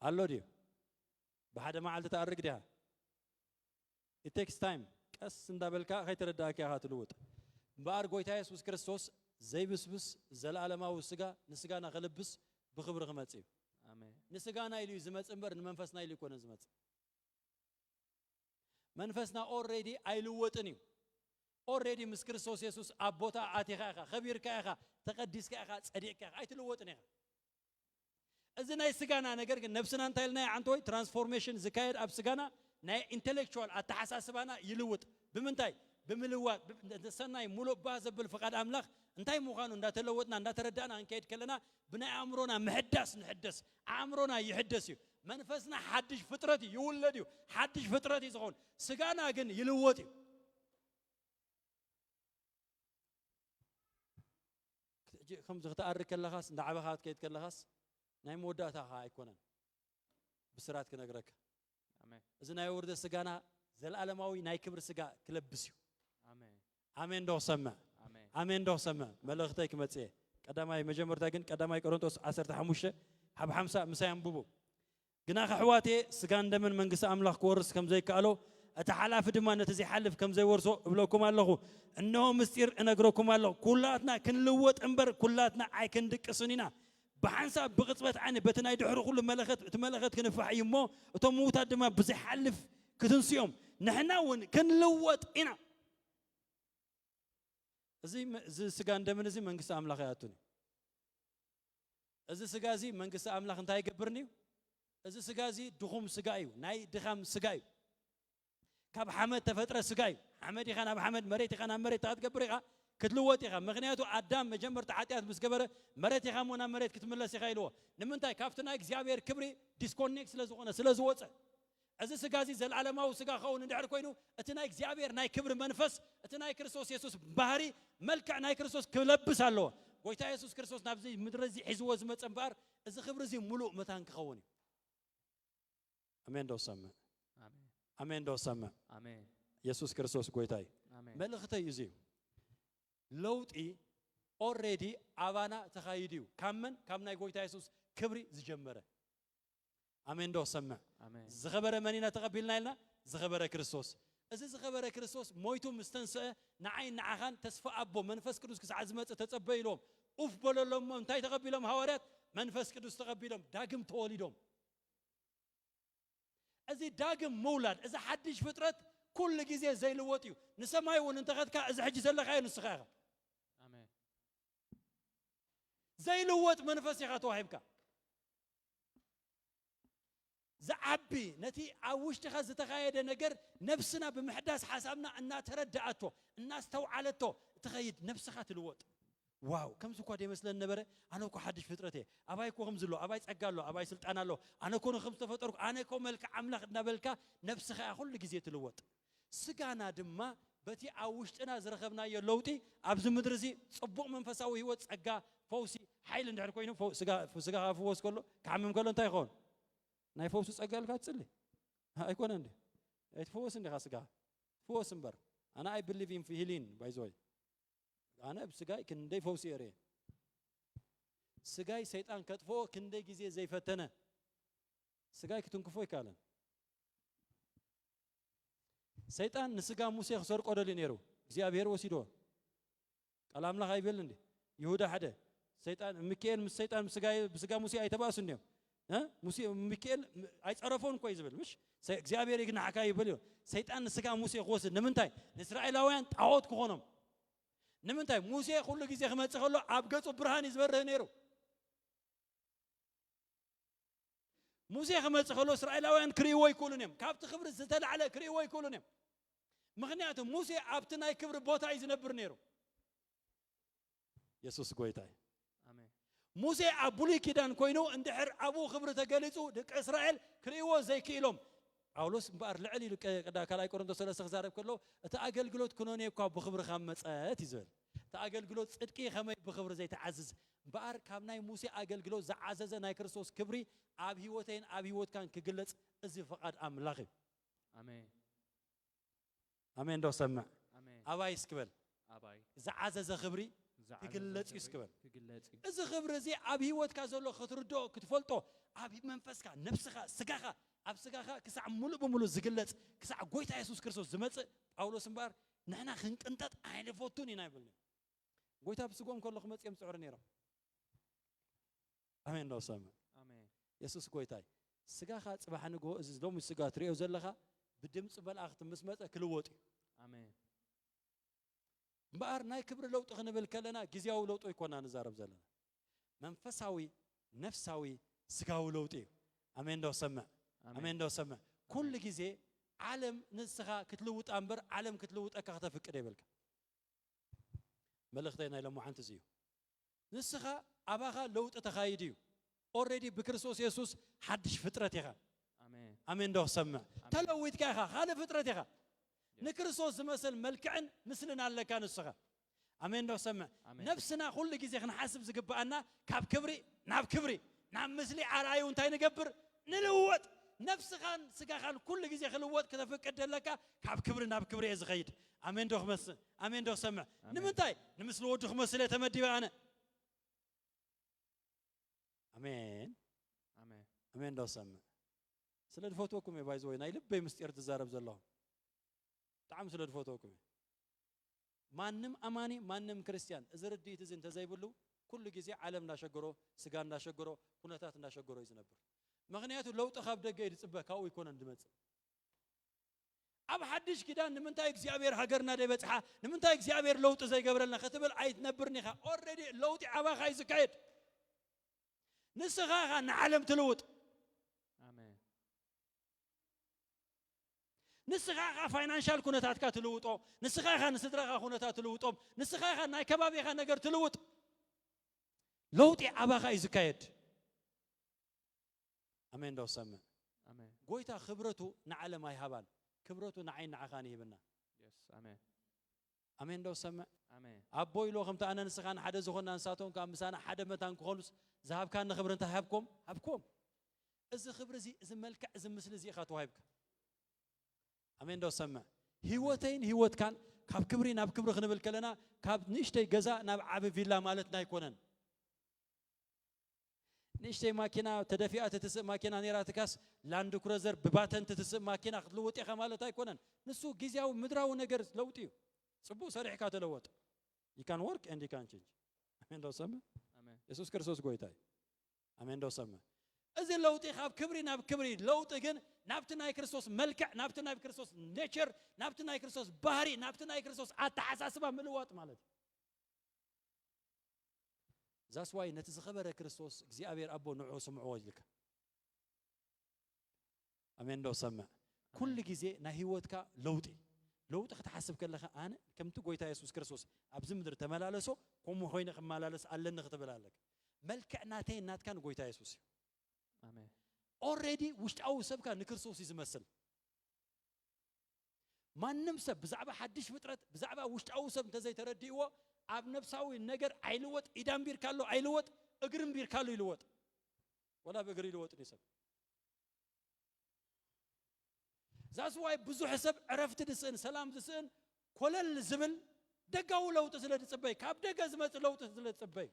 አሎዲ በሓደ መዓልቲ ተአርግ ዲያ it takes time ቀስ እንዳበልካ ከይተረዳእካ ኢኻ ትልውጥ እምበኣር ጎይታ ኢየሱስ ክርስቶስ ዘይብስብስ ዘለዓለማዊ ስጋ ንስጋና ክልብስ ብክብሪ ክመጽእ እዩ አሜን ንስጋና ኢሉ ዝመጽእ እምበር ንመንፈስና ኢሉ ይኮነ ዝመጽእ መንፈስና ኦልሬዲ አይልወጥን እዩ ኦልሬዲ ምስ ክርስቶስ ኢየሱስ አቦታ አቲኻ ኢኻ ኸቢርካ ኢኻ ተቀዲስካ ኢኻ ጸዲቅካ ኢኻ አይትልወጥን ኢኻ እዚ ናይ ስጋና ነገር ግን ነፍስና እንታይ ኢልና አንቶይ ትራንስፎርሜሽን ዝካየድ ኣብ ስጋና ናይ ኢንተሌክቹዋል አተሓሳስባና ይልውጥ ብምንታይ ብምልዋጥ ሰናይ ሙሉእ ባህ ዘብል ፍቃድ አምላኽ እንታይ ምዃኑ እንዳተለወጥና እንዳተረዳእና እንከይድ ከለና ብናይ አእምሮና ምሕዳስ ንሕደስ አእምሮና ይሕደስ እዩ መንፈስና ሓድሽ ፍጥረት ይውለድ እዩ ሓድሽ ፍጥረት ይዝኾን ስጋና ግን ይልወጥ እዩ ከምዚ ክትኣርግ ከለኻስ እንዳዓበኻ ክትከይድ ከለኻስ ናይ መወዳእታኻ ኣይኮነን ብስራት ክነግረካ አሜን እዚ ናይ ውርደት ስጋና ዘለዓለማዊ ናይ ክብሪ ስጋ ክለብስ እዩ አሜን አሜን ዶ ሰማ አሜን ዶ ሰማ መልእኽተይ ክመጽእ ቀዳማይ መጀመርታ ግን ቀዳማይ ቆሮንቶስ 15 ሓብ 50 ምሳይ አንብቡ ግና ከሕዋቴ ስጋን ደምን መንግስቲ አምላኽ ክወርስ ከም ዘይከኣሎ እቲ ሓላፊ ድማ ነቲ ዘይሓልፍ ከም ዘይወርሶ እብለኩም ኣለኹ እነሆ ምስጢር እነግረኩም ኣለኹ ኩላትና ክንልወጥ እምበር ኩላትና ኣይክንድቅስን ኢና ብሓንሳብ ብቅጽበት ዓይኒ በቲ ናይ ድሕሪ ኩሉ መለኸት ክንፋሕ እዩ እሞ እቶም ምዉታት ድማ ብዘይሓልፍ ክትንስዮም ንሕና እውን ክንልወጥ ኢና እዚ ስጋን ደምን እዚ መንግስቲ አምላኽ ያቱን እዚ ስጋ እዚ መንግስቲ አምላኽ እንታይ ይገብርኒ እዩ እዚ ስጋ እዚ ድኹም ስጋ እዩ ናይ ድኻም ስጋ እዩ ካብ ሓመድ ተፈጥረ ስጋ እዩ ሓመድ ኢኻ ናብ ሓመድ መሬት ኢኻ ናብ መሬት ክትገብር ኢኻ ክትልወጥ ኢኻ ምክንያቱ አዳም መጀመርታ ሓጢአት ምስ ገበረ መሬት ኢኻ ሞ ናብ መሬት ክትምለስ ኢኻ ኢልዎ ንምንታይ ካብቲ ናይ እግዚኣብሔር ክብሪ ዲስኮኔክት ስለዝኾነ ስለዝወፀ እዚ ስጋ እዚ ዘለዓለማዊ ስጋ ኸውን እንድሕር ኮይኑ እቲ ናይ እግዚኣብሔር ናይ ክብሪ መንፈስ እቲ ናይ ክርስቶስ ኢየሱስ ባህሪ መልክዕ ናይ ክርስቶስ ክለብስ ኣለዎ ጎይታ ኢየሱስ ክርስቶስ ናብዚ ምድሪ እዚ ሒዝዎ ዝመፀ እምበኣር እዚ ክብሪ እዚ ሙሉእ መታን ክኸውን እዩ አሜን ዶ ሰማ አሜን ዶ ሰማ አሜን ኢየሱስ ክርስቶስ ጎይታ እዩ መልእኽተይ እዩ ለውጢ ኦልሬዲ አባና ተኻይድ እዩ ካብ ናይ ጎይታ ኢየሱስ ክብሪ ዝጀመረ አሜን ዶ ሰማ ዝኸበረ መኒና ተቐቢልና ኢልና ዝኸበረ ክርስቶስ እዚ ዝኸበረ ክርስቶስ ሞይቱ ምስተንስአ ንዓይን ንዓኻን ተስፋ አቦ መንፈስ ቅዱስ ክሳዕ ዝመጽእ ተጸበይሎም ኡፍ በለሎም እንታይ ተቐቢሎም ሃዋርያት መንፈስ ቅዱስ ተቐቢሎም ዳግም ተወሊዶም እዚ ዳግም መውላድ እዚ ሓድሽ ፍጥረት ኩሉ ግዜ ዘይልወጥ እዩ ንሰማይ እውን እንተኸድካ እዚ ሕጂ ዘለኻዮ ንስኻ ኢኻ አሜን ዘይልወጥ መንፈስ ኢኻ ተዋሂብካ زعبي نتي أوشتها زتخيل نجر نفسنا بمحدث حسابنا أن تردأته الناس توعلته تخيل نفسها تلوت واو كم سكوا دي مثل النبرة أنا كو حدش فترته أباي كو خمس له أباي تأجل له أباي سلطان له أنا كون خمس فترة أنا كو ملك عملك نبلك نفسها أقول لك زيت الوت سجانا دما بتي أوشتنا زرخبنا يلوتي أبز مدرسي صبوا من فساوي هو تأجل فوسي حيل ندير كوينه سجا فوس كله كعمم كله انتهي خون ناي فوس تأجل كاتسلي هايكون عندي فوس عندي خاسجا فوس مبر أنا I believe in healing by the way أنا بسجاي كندي فوسي أري سجاي سيطان كتفو كندي جزء زي فتنة سجاي كتنكفوي كالن سيطان نسجا موسى خسر قدر لينيرو زي أبير وسيدو كلام لا غيبل عندي يهودا حدا سيطان ميكائيل مس سيطان بسجا موسى أي تبع سنيم ها موسى ميكائيل أي تعرفون كويس بل مش زي أبير يجنا حكاية بليو سيطان نسجا موسى خوس نمنتاي إسرائيلاوين تعود كونهم نمنتاي موسى كل جزء خمسة تخلو أبغى برهان يزبره نيرو موسى خمسة تخلو إسرائيلاوين كريوي كلونهم كابت خبر زتل على كريوي كلونهم ምክንያቱም ሙሴ ኣብቲ ናይ ክብሪ ቦታ እዩ ዝነብር ነይሩ ኢየሱስ ጎይታይ አሜን ሙሴ ኣብ ብሉይ ኪዳን ኮይኑ እንድሕር ኣብኡ ክብሪ ተገሊጹ ደቂ እስራኤል ክርእይዎ ዘይክኢሎም ጳውሎስ እምበር ልዕል ኢሉ ካልኣይ ቆሮንቶስ 3 ክዛረብ ከሎ እቲ ኣገልግሎት ክኖኔ እኳ ብክብሪ መፀት ይዝብል እቲ ኣገልግሎት ጽድቂ ከመይ ብክብሪ ዘይተዓዝዝ እምበር ካብ ናይ ሙሴ ኣገልግሎት ዝዓዘዘ ናይ ክርስቶስ ክብሪ ኣብ ህይወቴን ኣብ ህይወትካን ክግለጽ እዚ ፈቃድ ኣምላኽ እዩ አሜን አሜን ዶ ሰማዕ አሜን ኣባይ እስክበል አባይ ዝዓዘዘ ክብሪ ክግለጽ ይስክበል ክግለጽ እዚ ክብሪ እዚ ኣብ ህይወትካ ዘሎ ክትርድኦ ክትፈልጦ ኣብ መንፈስካ ነፍስካ ስጋኻ ኣብ ስጋኻ ክሳዕ ሙሉእ ብሙሉእ ዝግለጽ ክሳዕ ጎይታ ኢየሱስ ክርስቶስ ዝመጽእ ጳውሎስ እምበር ንሕና ክንቅንጠጥ ኣይንፈቱን ኢና ይብል ጎይታ ብስጎም ከሎ ክመጽኦም ጽዕር ነይሮም አሜን ዶ ሰማዕ አሜን ኢየሱስ ጎይታይ ስጋኻ ጽባሕ ንጎ እዚ ሎሚ ስጋ ትሪኦ ዘለኻ ብድምጽ መልእኽቲ ምስ መጸ ክልወጥ እዩ አሜን እምበር ናይ ክብሪ ለውጥ ክንብል ከለና ግዚያዊ ለውጥ ይኮና ንዛረብ ዘለና መንፈሳዊ ነፍሳዊ ስጋዊ ለውጥ እዩ አሜን ዶ ሰማዕ አሜን ዶ ሰማዕ ኩሉ ግዜ ዓለም ንስኻ ክትልውጥ እምበር ዓለም ክትልውጠካ ከተፍቅድ ይብልካ መልእኽተይ ናይ ለሙዓንቲ እዩ ንስኻ ኣባኻ ለውጥ ተኻይድ እዩ ኦልሬዲ ብክርስቶስ ኢየሱስ ሓድሽ ፍጥረት ኢኻ አሜን አሜን ዶ ሰማዕ ተለዊትካ ኢኻ ካልእ ፍጥረት ኢኻ ንክርስቶስ ዝመስል መልክዕን ምስልን ኣለካ ንስኻ አሜን ዶ ሰማዕ ነፍስና ኩሉ ግዜ ክንሓስብ ዝግባአና ካብ ክብሪ ናብ ክብሪ ናብ ምስሊ ዓርኣዩ እንታይ ንገብር ንልወጥ ነፍስኻን ስጋኻን ኩሉ ግዜ ክልወጥ ከተፈቅድ ዘለካ ካብ ክብሪ ናብ ክብሪ እየ ዝኸይድ አሜን ዶ ክመስል አሜን ዶ ሰማዕ ንምንታይ ንምስሊ ወዱ ክመስል እየ ተመዲበ ኣነ አሜን አሜን አሜን ዶ ሰማዕ ስለ ድፈትወኩም ባይዘ ወይ ናይ ልበይ ምስጢር ትዛረብ ዘለኹም ብጣዕሚ ስለ ድፈትወኩም ማንም ኣማኒ ማንም ክርስቲያን እዚ ርድኢት እዚ እንተዘይብሉ ኩሉ ግዜ ዓለም እንዳሸገሮ ስጋ እንዳሸገሮ ኩነታት እንዳሸገሮ እዩ ዝነብር ምክንያቱ ለውጥ ካብ ደገ ይጽበ ካብኡ ይኮነን ድመጽእ ኣብ ሓድሽ ኪዳን ንምንታይ እግዚአብሔር ሃገርና ደይበጽሓ ንምንታይ እግዚአብሔር ለውጥ ዘይገብረልና ክትብል ኣይትነብርኒ ኢኻ ኦልሬዲ ለውጢ ዓባኻ እዩ ዝካየድ ንስኻ ንዓለም ትልውጥ አሜን ንስኻ ፋይናንሻል ኩነታትካ ትልውጦ ንስኻ ንስድራኻ ኩነታት ትልውጦም ንስኻ ናይ ከባቢኻ ነገር ትልውጥ ለውጢ ዓባኻ እዩ ዝካየድ አሜን ዶ ሰማዕ አሜን ጎይታ ክብረቱ ንዓለም ኣይሃባን ክብረቱ ንዓይ ንዓኻን ይህብና yes አሜን አሜን ዶ ሰማዕ አሜን ኣቦ ኢሎ ከምቲ ኣነ ንስኻን ሓደ ዝኾንና ንሳቶም ካብ ምሳና ሓደ መታን ክኾኑስ ዝሃብካን ክብሪ እንታይ ሃብኩም እዚ ክብሪ እዚ እዚ መልክዕ እዚ ምስሊ እዚ ኢኻ ተዋሂብካ አሜን ዶ ሰማዕ ህይወተይን ህይወትካን ካብ ክብሪ ናብ ክብሪ ክንብል ከለና ካብ ንእሽተይ ገዛ ናብ ዓቢ ቪላ ማለት ናይኮነን ንእሽተይ ማኪና ተደፊኣ ትስእ ማኪና ነይራ ትካስ ላንድ ክሩዘር ብባተን ትስእ ማኪና ክትልውጥ ኢኻ ማለት ኣይኮነን ንሱ ግዚያዊ ምድራዊ ነገር ለውጥ እዩ ጽቡቕ ሰሪሕካ ተለወጥ you can work and you can change አሜን ዶ ሰማዕ አሜን ኢየሱስ ክርስቶስ ጎይታ እዩ አሜን ዶ ሰማዕ እዚ ለውጥ ካብ ክብሪ ናብ ክብሪ ለውጥ ግን ናብቲ ናይ ክርስቶስ መልክዕ ናብቲ ናይ ክርስቶስ ኔቸር ናብቲ ናይ ክርስቶስ ባህሪ ናብቲ ናይ ክርስቶስ ኣተሓሳስባ ምልዋጥ ማለት እዩ That's why ነቲ ዝኸበረ ክርስቶስ እግዚአብሔር ኣቦ ንዑ ስምዕዎ ይልካ አሜን ዶ ሰማዕ ኩሉ ግዜ ናይ ህይወትካ ለውጢ ክትሓስብ ከለኻ ኣነ ከምቲ ጎይታ ኢየሱስ ክርስቶስ ኣብዚ ምድሪ ተመላለሶ ከምኡ ኮይነ ክመላለስ ኣለኒ ክትብል ኣለካ መልክዕ ናተይ ናትካን ጎይታ ኢየሱስ እዩ አሜን ኦልሬዲ ውሽጣዊ ሰብካ ንክርስቶስ እዩ ዝመስል ማንም ሰብ ብዛዕባ ሓድሽ ፍጥረት ብዛዕባ ውሽጣዊ ሰብ እንተዘይተረዲእዎ ኣብ ነፍሳዊ ነገር ኣይልወጥ ኢዳን ቢር ካሎ ኣይልወጥ እግርን ቢር ካሎ ይልወጥ ወላ በእግሪ ይልወጥ ንሰብ ዛስ ዋይ ብዙሕ ሰብ ዕረፍቲ ድስእን ሰላም ድስእን ኮለል ዝብል ደጋዊ ለውጥ ስለ ድጽበይ ካብ ደገ ዝመጽእ ለውጥ ስለ ድጽበይ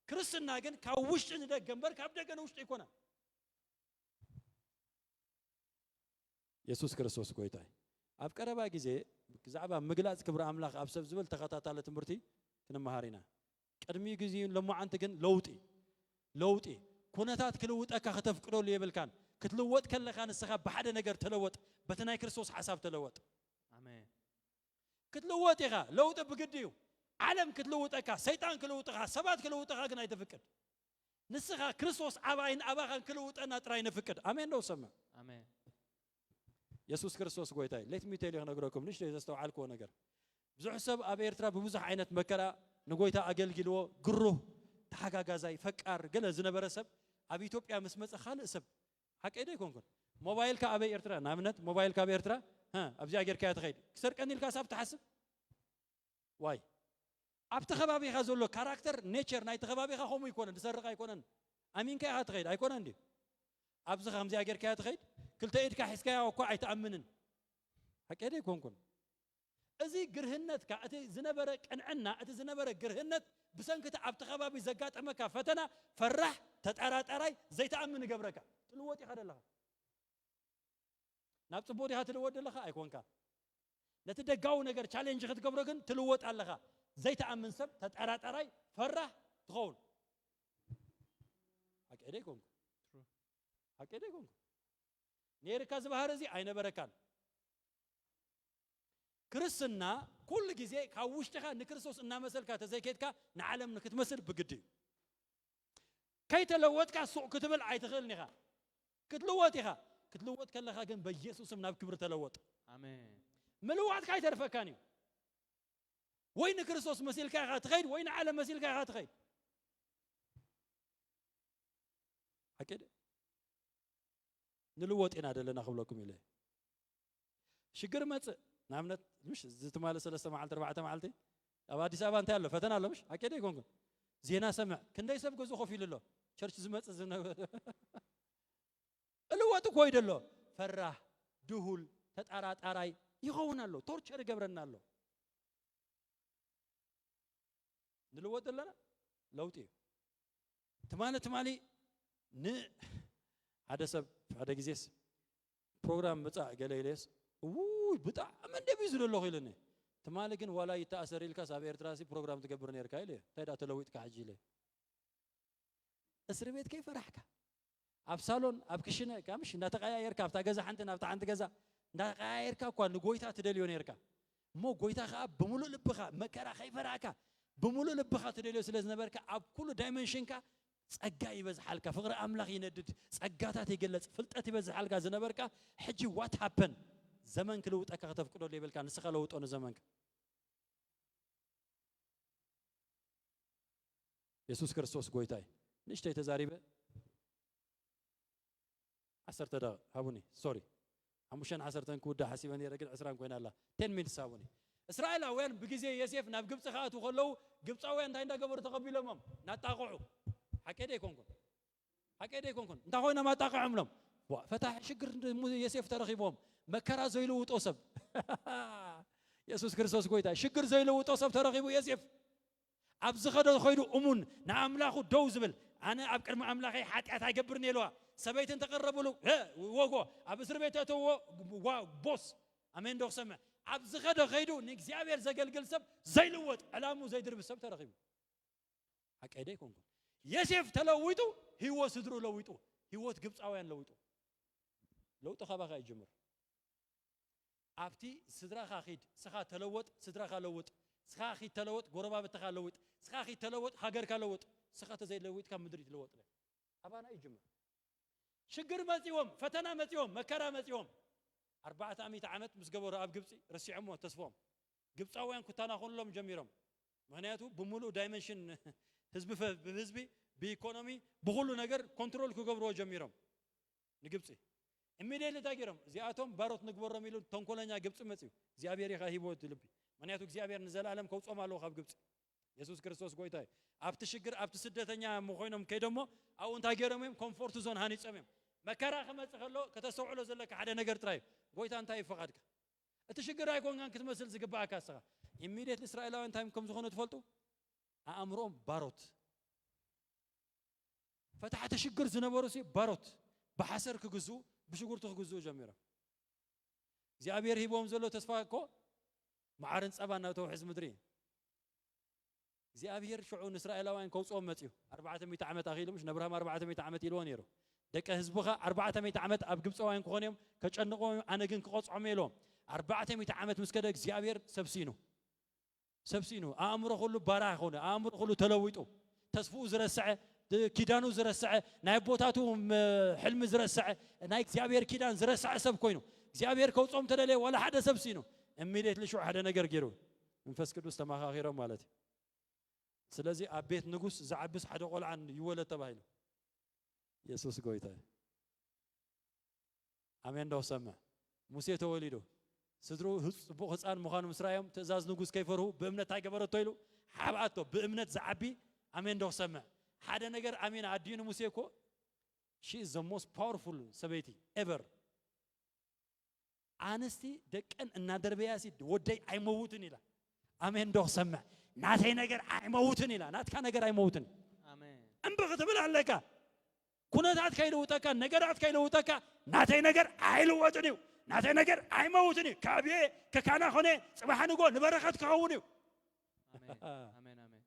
ክርስትና ግን ካብ ውሽጢ ንደገ እምበር ካብ ደገ ንውሽጢ ይኮነ ኢየሱስ ክርስቶስ ጎይታ ኣብ ቀረባ ግዜ ብዛዕባ ምግላጽ ክብሪ ኣምላኽ ኣብ ሰብ ዝብል ተኸታታለ ትምህርቲ ክንመሃሪና ቅድሚ ግዜ ለሙዓንቲ ግን ለውጢ ኩነታት ክልውጠካ ከተፍቅደሉ የብልካን ክትልወጥ ከለኻ ንስኻ ብሓደ ነገር ተለወጥ በቲ ናይ ክርስቶስ ሓሳብ ተለወጥ አሜን ክትልወጥ ኢኻ ለውጥ ብግዲ እዩ ዓለም ክትልውጠካ ሰይጣን ክልውጠካ ሰባት ክልውጠካ ግን ኣይትፍቅድ ንስኻ ክርስቶስ ኣባይን ኣባኻን ክልውጠና ጥራይ ንፍቅድ አሜን ዶ ሰማዕ አሜን ኢየሱስ ክርስቶስ ጎይታይ let me tell you ነግረኩም ንሽ ተስተውዓልኩ ነገር ብዙሕ ሰብ ኣብ ኤርትራ ብብዙሕ ዓይነት መከራ ንጎይታ ኣገልግልዎ ግሩህ ተሓጋጋዛይ ፈቃር ገለ ዝነበረ ሰብ ኣብ ኢትዮጵያ ምስ መፀ ካልእ ሰብ ሓቀይደ ይኮንኩን ሞባይልካ ኣብ ኤርትራ ናብነት ሞባይልካ ኣብ ኤርትራ ኣብዚ ኣገርካ ትኸይድ ክሰርቀኒ ኢልካ ሳብ ትሓስብ ዋይ ኣብቲ ከባቢኻ ዘሎ ካራክተር ኔቸር ናይቲ ከባቢኻ ከምኡ ይኮነን ዝሰርቕ ኣይኮነን ኣሚንካ ኢኻ ትኸይድ ኣይኮነን እንዲ ኣብዚ ከምዚ ኣገርካ ትኸይድ ክልተ ኢድካ ሒዝካያ እኳ ኣይተኣምንን ሓቀይደ ይኮንኩን እዚ ግርህነትካ እቲ ዝነበረ ቅንዕና እቲ ዝነበረ ግርህነት ብሰንክቲ ኣብቲ ከባቢ ዘጋጠመካ ፈተና ፈራሕ ተጠራጠራይ ዘይተኣምን ይገብረካ ትልወጥ ኢኻ ደለኻ ናብ ጽቡቕ ኢኻ ትልወጥ ደለኻ ኣይኮንካ ነቲ ደጋዊ ነገር ቻሌንጅ ክትገብሮ ግን ትልወጥ ኣለኻ ዘይተኣምን ሰብ ተጠራጠራይ ፈራሕ ትኸውን ሓቀይደ ይኮንኩ ሓቀይደ ይኮንኩ ነርካ ዝበሃር እዚ ኣይነበረካን ክርስትና ኩሉ ግዜ ካብ ውሽጥኻ ንክርስቶስ እናመሰልካ ተዘይከድካ ንዓለም ንክትመስል ብግዲ ከይተለወጥካ ሱቅ ክትብል ኣይትኽእልን ኢኻ ክትልወጥ ኢኻ ክትልወጥ ከለኻ ግን በኢየሱስም ናብ ክብሪ ተለወጥ አሜን ምልዋጥካ ኣይተርፈካን እዩ ወይ ንክርስቶስ መሲልካ ኢኻ ትኸይድ ወይ ንዓለም መሲልካ ኢኻ ትኸይድ ሓቀይደ ንልወጥ ኢና ደለና ክብለኩም ኢለ ሽግር መፅእ ናምነት مش زتمال سلسة معلت 4 معلتي أبا أديس أبا أنت يلا فتنا الله مش أكيد يكون زينا سمع كندا يسبق زخو في لله شرش زمت زنا اللي هو تقويد الله فرح دهول تتعرات عراي يخون الله تورشر جبرنا الله نلو دلنا لوتي تمالي هذا سب هذا جزيس program بتاع جاليليس بتاع من دبي زول الله خيلني تمالكن ولا يتأثر إلك ساب إرتراسي برنامج تكبرني إركايله تيدا تلويت كحجيله أسربيت كيف رحكا أبسالون أبكشنا كامش نتقايا يركا أفتاجزا حنت نفتح حنت جزا نتقايا يركا كون نقويتها تدليون يركا مو قويتها خاب بمولو لبخا مكرا خيف رحكا بمولو لبخا تدليو سلزنا بركا أب كل دايمنشنكا ጸጋይ ይበዝሐልካ ፍቅረ አምላክ ይነድድ ጸጋታት ይገለጽ ፍልጠት ይበዝሐልካ ዝነበርካ ሕጂ what happen ዘመን ክልውጠካ ከተፍቅዶ ሌብልካ ንስኻ ለውጦ ነው ዘመንክ ኢየሱስ ክርስቶስ ጎይታይ ንሽተ ተዛሪበ 10 ደቂቃ ሃቡኒ ሶሪ አሙሽን 10 ኩዳ ሐሲበን የረግል 20 ኮይናላ 10 ሚኒትስ ሃቡኒ እስራኤላውያን በጊዜ ዮሴፍ ናብ ግብጽ ካቱ ከለው ግብጻውያን እንታይ እንዳገበሩ ተቀቢሎም ናጣቆዑ حكيد يكونكم انت هوينا ما تقعهم لهم فتح شجر يسيف ترخيبهم مكرا زي لو توسب يسوع كريستوس قويتا شجر زي لو توسب ترخيبو يسيف ابز خدو خيدو امون نعملاخو دوزبل انا ابقر املاخي حاتيات ايغبرني لوا سبيتن تقربوا له وغو ابسر بيتاتو بوس امين دوخ سمع ابز خدو خيدو نيغزيابير زغلغل سب زي لوط علامو زي درب سب ترخيبو حكيد يكونكم يسيف تلويتو هو سدرو لويتو هوت ግብጻውያን ለውጥ خباخ يجمر አብቲ ስድራኻ ኺድ ስኻ ተለወጥ ስድራኻ ለውጥ ስኻ ኺድ ተለወጥ ጎረባብትኻ ለውጥ ስኻ ኺድ ተለወጥ ሀገርካ ለውጥ ስኻ ተዘይለውጥ ካብ ምድሪ ተለወጥ አባና ይጀምር ሽግር መጽዮም ፈተና መጽዮም መከራ መጽዮም 400 ዓመት ምስ ገበሩ ኣብ ግብጽ ረሲዖም ተስፎም ግብጻውያን ኩታና ኾንሎም ጀሚሮም ምክንያቱ በሙሉ ዳይሜንሽን ህዝቢ በኢኮኖሚ በሁሉ ነገር ኮንትሮል ከገብሮ ጀሚሮም ንግብጽ ኢሚዲየትሊ ታገረም ዚአቶም ባሮት ንግበሮም ይሉ ተንኮለኛ ግብጽ መጽዩ እግዚአብሔር ይኻ ሂቦት ልብ ምክንያቱ እግዚአብሔር ንዘላለም ከውጾም አለው ካብ ግብጽ ኢየሱስ ክርስቶስ ጎይታይ ኣብቲ ሽግር ኣብቲ ስደተኛ መኾይኖም ከይደሞ አውን ታገረም ኮምፎርት ዞን ሃኒጸም መከራ ከመጽ ከሎ ከተሰውዕሎ ዘለካ ሓደ ነገር ጥራይ ጎይታ እንታይ ይፈቀድካ እቲ ሽግር አይኮንካን ክትመስል ዝግባአካ ሰኻ ኢሚዲየትሊ እስራኤላውያን ታይም ከም ዝኾነ ትፈልጡ አእምሮም ባሮት فتحت شجر زنبروسي باروت بحسر كجزو بشجر تخجزو جميرة زي أبير هيبوم زلوا تسفاكو معارن سبعنا توحز مدري زي أبير شعون إسرائيل وين كوس أمتيو 400 عمت أغيلو مش نبرهم 400 عمت يلون يرو دك هزبوها 400 عمت أبجب سواين كونيم كأنهم أنا جن كقص عميلهم 400 عمت مسكدك زي أبير سبسينو أمره كله بارع خونه أمره كله تلويتو تسفوز رسعة كيدانو زرسعة ناي بوتاتو حلم زرسعة ناي እግዚአብሔር ኪዳን زرسعة سب كوينو እግዚአብሔር ከውጾም ተደለየ ወላ ሓደ ሰብሲኑ immediately شو ሓደ ነገር ገይሩ መንፈስ ቅዱስ ተማኻኺሮም ማለት ስለዚህ ኣብ ቤት ንጉስ ዝዓብስ ሓደ ቆልዓን ይወለድ ተባሂሉ ኢየሱስ ጎይታ አሜን ዶ ሰማ ሙሴ ተወሊዶ ስድሩ ጽቡቕ ህፃን ምዃኑ ምስራዮም ትእዛዝ ንጉስ ከይፈርሁ በእምነት አይገበረቶ ይሉ ሓብኣቶ በእምነት ዝዓቢ አሜን ዶ ሰማ ሓደ ነገር አሜን አዲኑ ሙሴ እኮ she is the most powerful ሰበይቲ ever አንስቲ ደቀን እናደርበያሲ ወደይ አይመውትን ይላል አሜን ዶ ሰማ ናተይ ነገር አይመውትን ይላል ናትካ ነገር አይመውትን አሜን እንብኽ ትብል ኣለካ ኩነታት ከይለውጠካ ነገራት ከይለውጠካ ናተይ ነገር አይልወጥን እዩ ናተይ ነገር አይመውትን እዩ ካብየ ከካና ኾነ ጽባሕ ንጎ ንበረኸት ክኸውን እዩ አሜን አሜን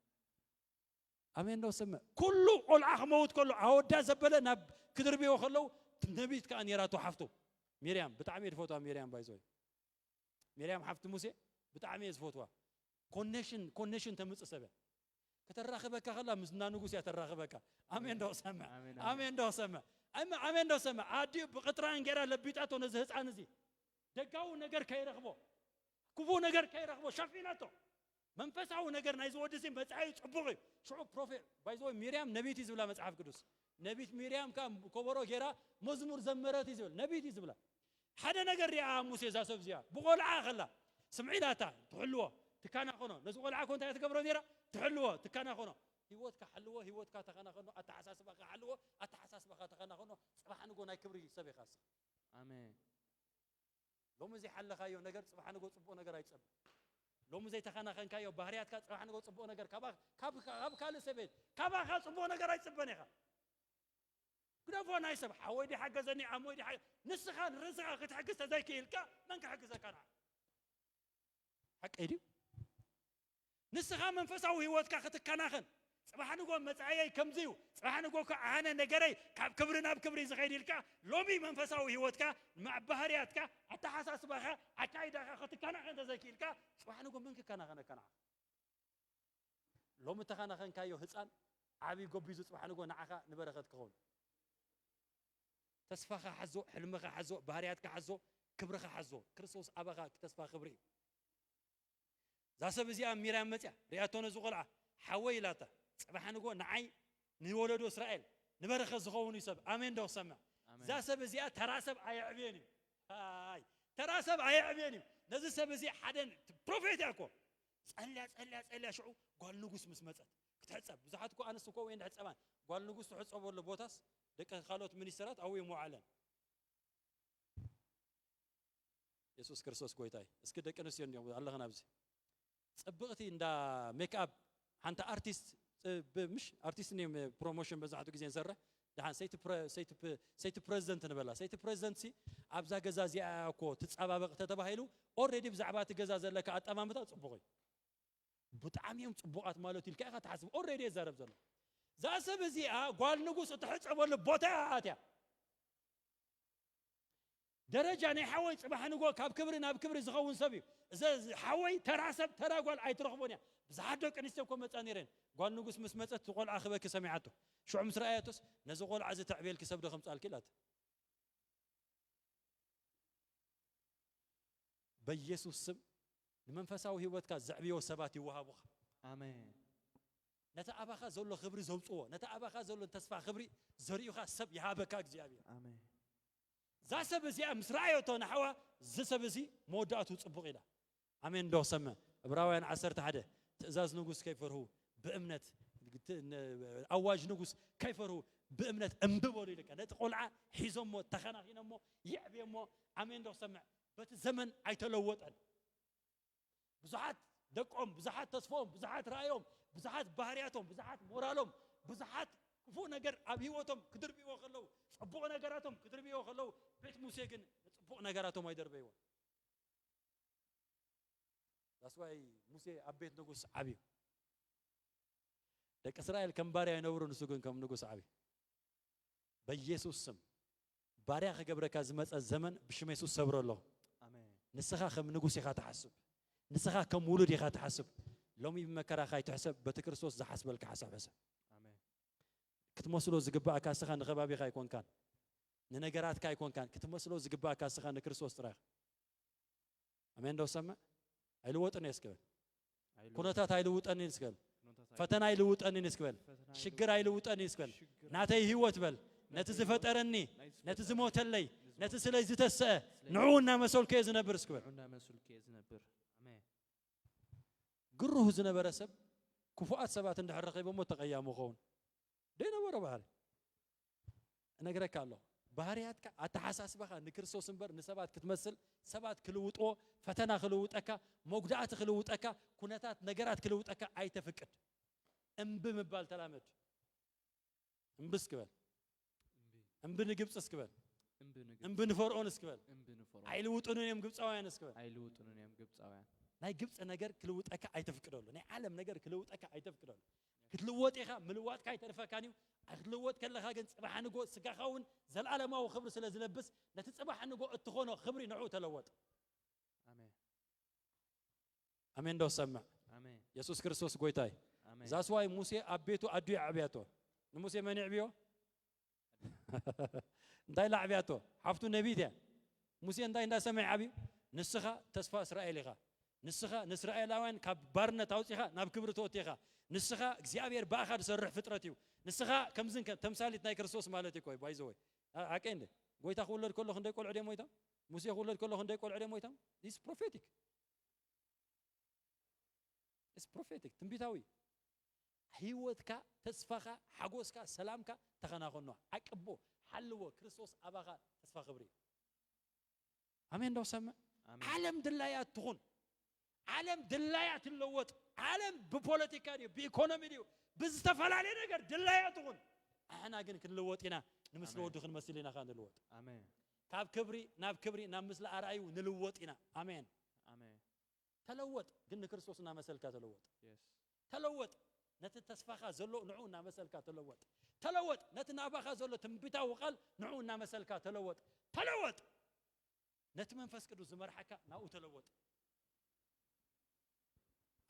አሜን ዶ ሰማ ኩሉ ቆልዓ ክመውት ከሎ ኣወዳ ዘበለ ናብ ክድርብዮ ከለው ነቢት ከዓ ነራቶ ሓፍቱ ሚርያም ብጣዕሚ ዝፈትዋ ሚርያም ባይዞይ ሚርያም ሓፍቲ ሙሴ ብጣዕሚ ዝፈትዋ ኮኔክሽን ተምጽእ ሰበ ከተራኸበካ ከላ ምስና ንጉስ ያተራኸበካ አሜን ዶ ሰማ አሜን ዶ ሰማ አሜን ዶ ሰማ አዲ በቅጥራን ገራ ለቢጣቶ ነዚ ህፃን እዚ ደጋው ነገር ከይረኽቦ ክፉ ነገር ከይረኽቦ ሸፊናቶ መንፈሳዊ ነገር ናይ ዝወድሲ መጻይ ጽቡቕ ሽዑ ፕሮፌት ባይዞይ ሚርያም ነቢት ይዝብላ መጽሐፍ ቅዱስ ነቢት ሚርያም ካ ኮበሮ ጌራ መዝሙር ዘመረት ይዝብል ነቢት ይዝብላ ሓደ ነገር ያ ሙሴ ዛሰብ ዚያ ብቆልዓኸላ ስምዒላታ ትሕልዎ ትካና ኾኖ ነዚ ቆልዓ ኮንታ ትገብሮ ነራ ትሕልዎ ትካና ኾኖ ህይወትካ ሓልዎ ህይወትካ ተኻና ኾኖ ኣተሓሳስባኻ ሓልዎ ኣተሓሳስባኻ ተኻና ኾኖ ጽባሕ ንጎ ናይ ክብሪ ሰብ ኢኻስ አሜን ሎሚ ዘይሓለኻዮ ነገር ጽባሕ ንጎ ጽቡቕ ነገር ኣይጸብቕ ሎሚ ዘይተኻናኸንካዮ ባህርያትካ ጽባሕ ንጎ ጽቡቕ ነገር ካብ ካልእ ሰበት ካባኻ ጽቡቕ ነገር ኣይጽበን ኢኻ ግደፎ ናይ ሰብ ሓወይ ዲሓገዘኒ ዓሞይ ዲ ንስኻ ንርስኻ ክትሕግዝ ተዘይክኢልካ መን ክሕግዘካ ንዓ ሓቀይ ድዩ ንስኻ መንፈሳዊ ህይወትካ ክትከናኸን ጽባሕ ንጎ መጻየይ ከምዚዩ ጽባሕ ንጎ ኣነ ነገረይ ካብ ክብሪ ናብ ክብሪ ዝኸይድ ኢልካ ሎሚ መንፈሳዊ ህይወትካ ባህርያትካ ኣተሓሳስባኻ ኣካይዳኻ ክትከናኸን ተዘይክኢልካ ጽባሕ ንጎ ምን ክከናኸነካ ንዓ ሎሚ ተኸናኸንካዮ ህፃን ዓብይ ጎቢዙ ጽባሕ ንጎ ንዓኻ ንበረኸት ክኸውን ተስፋኻ ሓዞ ሕልምኻ ሓዞ ባህርያትካ ሓዞ ክብርኻ ሓዞ ክርስቶስ ኣባኻ ተስፋ ክብሪ ዛሰብ እዚኣ ሚርያም መጽያ ሪኣቶ ነዚ ቆልዓ ሓወይ ኢላታ ጽባሕ ንጎ ንዓይ ንወለዶ እስራኤል ንበረኸት ዝኸውን እዩ ሰብ ኣሜን ዶ ሰማ ዛሰብ እዚኣ ተራሰብ ኣየዕብየን እዩ ሃይ ተራሰብ ኣየዕብየን እዩ ነዚ ሰብ እዚ ሓደን ፕሮፌት ያኮ ጸልያ ሽዑ ጓል ንጉስ ምስ መጸት ክትሕጸብ ብዙሓት እኮ ኣንስቲ እኮ ወይ እንድሕጸባን ጓል ንጉስ ትሕጸበሉ ቦታስ ደቂ ካልኦት ሚኒስትራት ኣውይ ሞዓለን ኢየሱስ ክርስቶስ ጎይታይ እስኪ ደቂ ኣንስትዮ እንዲኦም ኣለኸና ኣብዚ ጽብቕቲ እንዳ ሜክኣፕ ሓንቲ ኣርቲስት مش ارتيست نيم بروموشن بزعتو ጊዜ እንሰርሕ دحان سيت بريزيدنت نبلا سيت بريزيدنت سي ابزا ገዛዚያ እኮ ትጻባበቅ ተተባሂሉ ኦሬዲ ብዛዕባ ትገዛ ዘለካ አጠማምታ ጽቡቕ ብጣዕሚም ጽቡቃት ማለት ይልካ ኢኻ ተሓስብ ኦሬዲ ዘረብ ዘሎ ዛሰብ እዚኣ ጓል ንጉስ እትሕጸበሉ ቦታ ኣትያ ደረጃ ናይ ሓወይ ጽባሕ ንጎ ካብ ክብሪ ናብ ክብሪ ዝኸውን ሰብ እዩ እዚ ሓወይ ተራሰብ ተራጓል ኣይትረኽቦን እያ ብዙሓት ደቂ ኣንስትዮ እኮ መፃ ነይረን ጓል ንጉስ ምስ መፀት ቆልዓ ክበኪ ሰሚዓቶ ሽዑ ምስ ረኣያቶስ ነዚ ቆልዓ እዚ ተዕቤልኪ ሰብ ዶ ከምፃልኪ ኢላት በኢየሱስ ስም ንመንፈሳዊ ህይወትካ ዘዕብዮ ሰባት ይወሃቡኻ ኣሜን ነታ ኣባኻ ዘሎ ክብሪ ዘውፅዎ ነታ ኣባኻ ዘሎ ተስፋ ክብሪ ዘርእዩኻ ሰብ ይሃበካ እግዚአብሔር ኣሜን ዛሰብ እዚኣ ምስ ረኣዮቶ ናሕዋ ዝሰብ እዚ መወዳእቱ ጽቡቕ ኢላ ኣሜን ዶ ሰመ ዕብራውያን 11 ትእዛዝ ንጉስ ከይፈርሁ በእምነት ኣዋጅ ንጉስ ከይፈርሁ በእምነት እንብበሉ ይልካ ነቲ ቆልዓ ሒዞሞ ተኸናኺኖሞ ይዕብየሞ ኣሜን ዶ ሰመ በቲ ዘመን ኣይተለወጠን ብዙሓት ደቆም ብዙሓት ተስፎም ብዙሓት ራእዮም ብዙሓት ባህርያቶም ብዙሓት ሞራሎም ብዙሓት ክፉ ነገር ኣብ ህይወቶም ክድርብይዎ ከለው ጽቡቕ ነገራቶም ክድርብይዎ ከለው ቤት ሙሴ ግን ጽቡቕ ነገራቶም ኣይደርበይዎ That's why ሙሴ ኣብ ቤት ንጉስ ዓብዩ ደቂ እስራኤል ከም ባርያ ይነብሩ ንሱ ግን ከም ንጉስ ዓብዩ በኢየሱስ ስም ባርያ ከገብረካ ዝመፀ ዘመን ብሽመ ኢየሱስ ሰብሮ ኣለኹ ኣሜን ንስኻ ከም ንጉስ ኢኻ ትሓስብ ንስኻ ከም ውሉድ ኢኻ ትሓስብ ሎሚ ብመከራኻ ይትሕሰብ በቲ ክርስቶስ ዝሓስበልካ ሓሳብ ሕሰብ ኣሜን ክትመስሎ ዝግባእካ ንስኻ ንኸባቢኻ ኣይኮንካን ንነገራትካ ይኮን ካን ክትመስሎ ዝግባካ ስኻ ንክርስቶስ ጥራይ አሜን ዶ ሰማ አይልወጥን ያስከበል ኩነታት አይልውጠን ይስከል ፈተና አይልውጠን ይስከበል ሽግር አይልውጠን ይስከበል ናተይ ህይወት በል ነቲ ዝፈጠረኒ ነቲ ዝሞተለይ ነቲ ስለይ ዝተሰአ ንዑና መሰልከ ዝነብር ይስከበል ንዑና መሰልከ ዝነብር አሜን ግሩህ ዝነበረ ሰብ ክፉአት ሰባት እንደሐረቀበሞ ተቀያሙ ኾን ደይነበረ ባህሪ እነግረካ አለሁ ባህሪያትካ አተሐሳስበኻ ንክርስቶስ እንበር ንሰባት ክትመስል ሰባት ክልውጦ ፈተና ክልውጠካ መጉዳት ክልውጠካ ኩነታት ነገራት ክልውጠካ አይተፍቅድ እንብ ምባል ተላመድ እንብ እስክበል እንብ ንግብጽ እስክበል እንብ ንፈርዖን እስክበል አይልውጡንም ግብጻውያን እስክበል አይልውጡንም ግብጻውያን ናይ ግብጽ ነገር ክልውጠካ አይተፍቅደሉ ናይ ዓለም ነገር ክልውጠካ አይተፍቅደሉ ክትልወጥ ኢኻ ምልዋጥካ አይተርፈካኒው ክትልወጥ ከለኻ ግን ጽባሕ ንጎ ስጋኻውን ዘላለማው ክብሪ ስለ ዝለብስ ነቲ ጽባሕ ንጎ እትኾኖ ክብሪ ንዑ ተለወጥ አሜን አሜን ዶ ሰማዕ አሜን ኢየሱስ ክርስቶስ ጎይታይ አሜን ዛስዋይ ሙሴ አቤቱ አዱ ያዕብያቶ ንሙሴ መን ይዕብዮ እንታይ ላዕብያቶ ሓፍቱ ነቢት ያ ሙሴ እንታይ እንዳሰማይ ዓብዩ ንስኻ ተስፋ እስራኤል ኢኻ ንስኻ ንእስራኤላውያን ካብ ባርነት አውፂኻ ናብ ክብሪ ተወቲኻ ንስኻ እግዚአብሔር ባእኻ ዝሰርሕ ፍጥረት እዩ ንስኻ ከምዝን ተምሳሊት ናይ ክርስቶስ ማለት እዩ ቆይ ባይዘወይ አቀንደ ጎይታ ክውለድ ከሎ ክንደይ ቆልዑ ደሞ ይታም ሙሴ ክውለድ ከሎ ክንደይ ቆልዑ ደሞ ይታም ዲስ ፕሮፌቲክ ኢስ ፕሮፌቲክ ትንቢታዊ ህይወትካ ተስፋኻ ሓጎስካ ሰላምካ ተኸናኸኖ አቅቦ ሓልዎ ክርስቶስ አባኻ ተስፋ ክብሪ አሜን ዶ ሰማ ዓለም ድላያት ትኹን ዓለም ድላያት ትለወጥ ዓለም በፖለቲካ ዲዩ በኢኮኖሚ ዲዩ ብዝተፈላለየ ነገር ድላያት ትኹን አሕና ግን ክንልወጥና ንምስለ ወዱ ክንመስልና ካንልወጥ አሜን ካብ ክብሪ ናብ ክብሪ ናብ ምስለ አርአዩ ንልወጥና አሜን አሜን ተለወጥ ግን ክርስቶስና መሰልካ ተለወጥ yes ተለወጥ ነቲ ተስፋኻ ዘሎ ንዑና መሰልካ ተለወጥ ተለወጥ ነቲ ናባኻ ዘሎ ትንቢታዊ ቃል ንዑና መሰልካ ተለወጥ ተለወጥ ነቲ መንፈስ ቅዱስ ዝመርሐካ ናኡ ተለወጥ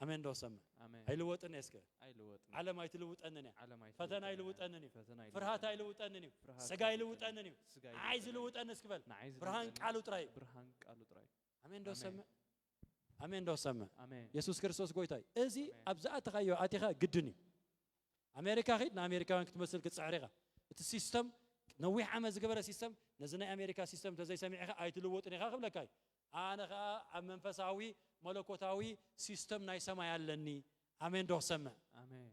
አሜን ዶ ሰማ አሜን አይልወጥን ያስከ አይልወጥን ዓለም አይትልውጠንን ፈተና አይልውጠንን ፍርሃት አይልውጠንን ስጋ አይልውጠንን አይዝ ልውጠን እስክበል ብርሃን ቃሉ ጥራይ አሜን ዶ ሰማ አሜን ዶ ሰማ አሜን ኢየሱስ ክርስቶስ ጎይታይ እዚ አብዛአተኻዮ አቲኻ ግድኒ አሜሪካ ኺድ ንአሜሪካውያን ክትመስል ክትፅዕሪኻ እቲ ሲስተም ነዊሕ ዓመት ዝገበረ ሲስተም ነዚ ናይ አሜሪካ ሲስተም ተዘይሰሚዕኻ አይትልወጥን ኢኻ ክብለካይ አነ ኸ ኣብ መንፈሳዊ መለኮታዊ ሲስተም ናይ ሰማይ ኣለኒ አሜን ዶ ሰማ አሜን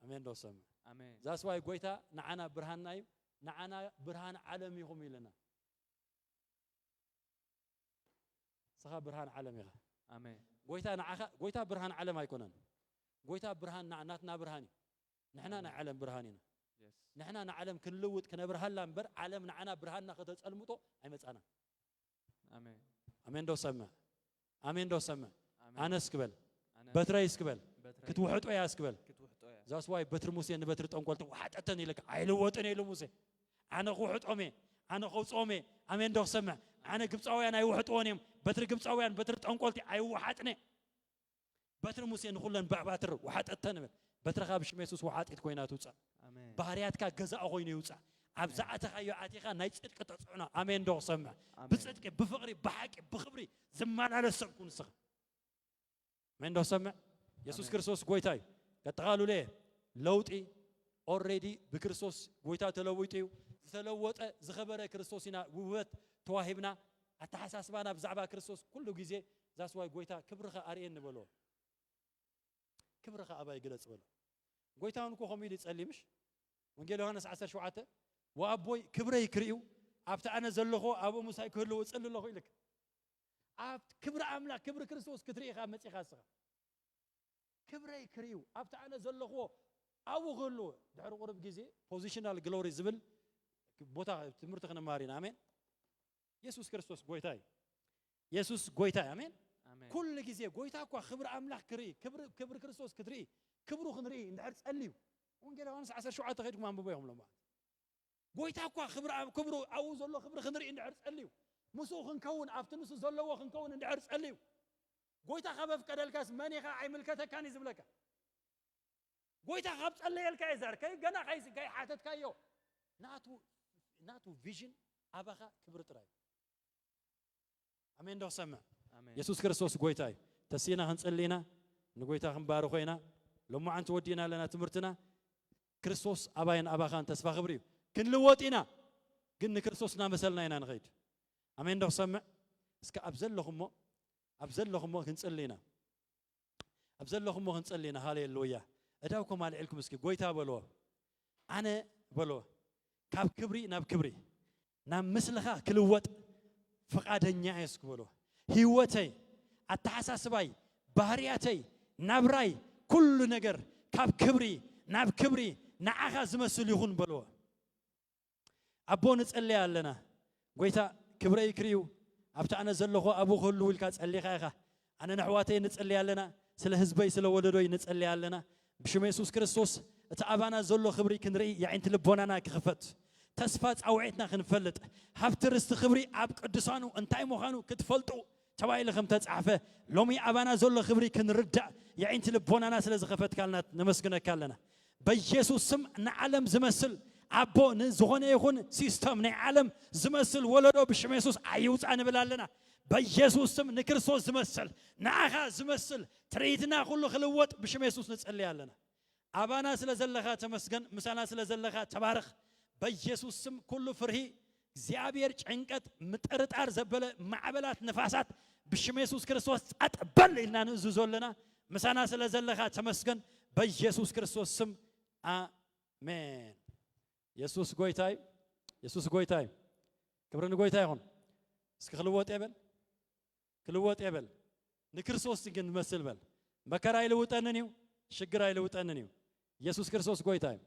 አሜን ዶ ሰማ አሜን ዛስዋይ ጎይታ ንዓና ብርሃንና እዩ ንዓና ብርሃን ዓለም ይኹም ኢለና ስኻ ብርሃን ዓለም ኢኻ አሜን ጎይታ ንዓኻ ጎይታ ብርሃን ዓለም ኣይኮነን ጎይታ ብርሃን ናትና ብርሃን እዩ ንሕና ናይ ዓለም ብርሃን ኢና ንሕና ንዓለም ክንልውጥ ክነብርሃላ እምበር ዓለም ንዓና ብርሃንና ከተጸልምጦ ኣይመጻና አሜን አሜን ዶ ሰማ አሜን ዶ ሰማ አነስ ክበል በትራይስ ክበል ክትውሕጦ ያስ ክበል ዛስዋይ በትር ሙሴ ንበትር ጠንቆልተ ወሓጠተን ኢለካ አይልወጥን ኢሉ ሙሴ አነ ክውሕጦሜ አነ ኸውጾሜ አሜን ዶ ሰማ አነ ግብፃውያን አይውሕጦን እዮም በትር ግብፃውያን በትር ጠንቆልቲ አይውሓጥነ በትር ሙሴ ንኹለን ባዕባትር ወሓጠተን በትርኻ ብሽም ኢየሱስ ወሓጢት ኮይና ትውፃእ ባህርያትካ ገዛእ ኮይኑ ይውፃእ አብዛአተኻዮ አቲኻ ናይ ጽድቅ ተጽዕኖ አሜን ዶ ሰማ ብጽድቅ ብፍቅሪ ብሓቂ ብኽብሪ ዝመላለስ ሰብ ኩን ንስኻ አሜን ዶ ሰማ ኢየሱስ ክርስቶስ ጎይታይ ቀጥቓሉ ለየ ለውጢ ኦልሬዲ ብክርስቶስ ጎይታ ተለዊጡ እዩ ዝተለወጠ ዝኸበረ ክርስቶስ ኢና ውበት ተዋሂብና አተሓሳስባና ብዛዕባ ክርስቶስ ኩሉ ግዜ ዛስዋይ ጎይታ ክብርኻ አርኤን ንበሎ ክብርኻ ኣባይ ግለጽ በሎ ጎይታውን እኮ ከምኡ ኢሉ ይጸልምሽ ወንጌል ዮሐንስ 17 ወአቦይ ክብረይ ክርእዩ ኣብቲ ኣነ ዘለኹ ኣብኡ ሙሳይ ክህልዎ ጽልለኹ ኢልክ ኣብ ክብሪ ኣምላክ ክብሪ ክርስቶስ ክትርኢኻ መጺኻ ስኻ ክብረይ ክርእዩ ኣብቲ ኣነ ዘለኹ ኣብኡ ክህልዎ ድሕሪ ቁርብ ግዜ ፖዚሽናል ግሎሪ ዝብል ቦታ ትምህርቲ ክንማር ኢና አሜን ኢየሱስ ክርስቶስ ጎይታይ ኢየሱስ ጎይታይ አሜን ኩሉ ግዜ ጎይታ እኳ ክብሪ ኣምላክ ክርኢ ክብሪ ክርስቶስ ክትርኢ ክብሩ ክንርኢ እንድሕር ጸልዩ ወንጌል ዮሐንስ 17 ኸይድኩም አንብቦ ይኹም ለማ ጎይታ እኳ ክብሩ ኣብኡ ዘሎ ክብሪ ክንርኢ እንድሕር ጸልዩ ምስኡ ክንከውን ኣብቲ ንሱ ዘለዎ ክንከውን እንድሕር ጸልዩ ጎይታ ካብ ኣፍቀደልካስ መን ኢኻ ኣይምልከተካን እዩ ዝብለካ ጎይታ ካብ ጸለየልካ ይዛር ከይ ገና ከይ ሓተትካዮ ናቱ ናቱ ቪዥን ኣባኻ ክብሪ ጥራይ ኣሜን ዶ ሰምዕ ኣሜን ኢየሱስ ክርስቶስ ጎይታይ ተሲና ክንጸልይና ንጎይታ ክንባርኾ ኢና ሎማዓንቲ ወዲና ኣለና ትምህርትና ክርስቶስ ኣባይን ኣባኻን ተስፋ ክብሪ እዩ ክንልወጥ ኢና ግን ንክርስቶስና መሰልና ኢና ንኸይድ ኣሜን ዶ ሰምዕ እስከ ኣብ ዘለኹሞ ክንጸልይና ኣብ ዘለኹሞ ክንጸልይና ሃሌሉያ እዳውኩም ኣልዒልኩም እስኪ ጎይታ በልዎ ኣነ በልዎ ካብ ክብሪ ናብ ክብሪ ናብ ምስልኻ ክልወጥ ፈቃደኛ እየ በልዎ ህይወተይ ኣተሓሳስባይ ባህርያተይ ናብራይ ኩሉ ነገር ካብ ክብሪ ናብ ክብሪ ንዓኻ ዝመስል ይኹን በልዎ ኣቦ ንጸልያ ኣለና ጎይታ ክብረይ ክርዩ ኣብቲ ኣነ ዘለኹ ኣብኡ ክህሉ ኢልካ ጸሊኻ ኢኻ ኣነ ንኣሕዋተይ ንጸልያ ኣለና ስለ ህዝበይ ስለ ወለዶይ ንጸልያ ኣለና ብሽም ኢየሱስ ክርስቶስ እቲ ኣባና ዘሎ ክብሪ ክንርኢ ያዒንቲ ልቦናና ክኽፈት ተስፋ ጻውዒትና ክንፈልጥ ሃብቲ ርስቲ ክብሪ ኣብ ቅዱሳኑ እንታይ ምዃኑ ክትፈልጡ ተባሂሉ ከም ተጻሕፈ ሎሚ ኣባና ዘሎ ክብሪ ክንርዳእ ያዒንቲ ልቦናና ስለ ዝኸፈትካልና ነመስግነካ ኣለና በኢየሱስ ስም ንዓለም ዝመስል ኣቦ ንዝኾነ ይኹን ሲስተም ናይ ዓለም ዝመስል ወለዶ ብሽም ኢየሱስ ኣይውፃእ ንብል ኣለና በኢየሱስ ስም ንክርስቶስ ዝመስል ንዓኻ ዝመስል ትርኢትና ኩሉ ክልወጥ ብሽም ኢየሱስ ንጸልይ ኣለና ኣባና ስለ ዘለኻ ተመስገን ምሳና ስለ ዘለኻ ተባርኽ በኢየሱስ ስም ኩሉ ፍርሂ እግዚአብሔር ጭንቀት ምጥርጣር ዘበለ ማዕበላት ነፋሳት ብሽም ኢየሱስ ክርስቶስ ጸጥ በል ኢልና ንእዝዞ ኣለና ምሳና ስለ ዘለኻ ተመስገን በኢየሱስ ክርስቶስ ስም አሜን ኢየሱስ ጎይታይ ክብርን ጎይታ ይኹን እስኪ ክልወጥ የበል ንክርስቶስ ግን መስል በል መከራ ይልውጠንን እዩ ሽግር ይልውጠንን እዩ ኢየሱስ ክርስቶስ ጎይታይ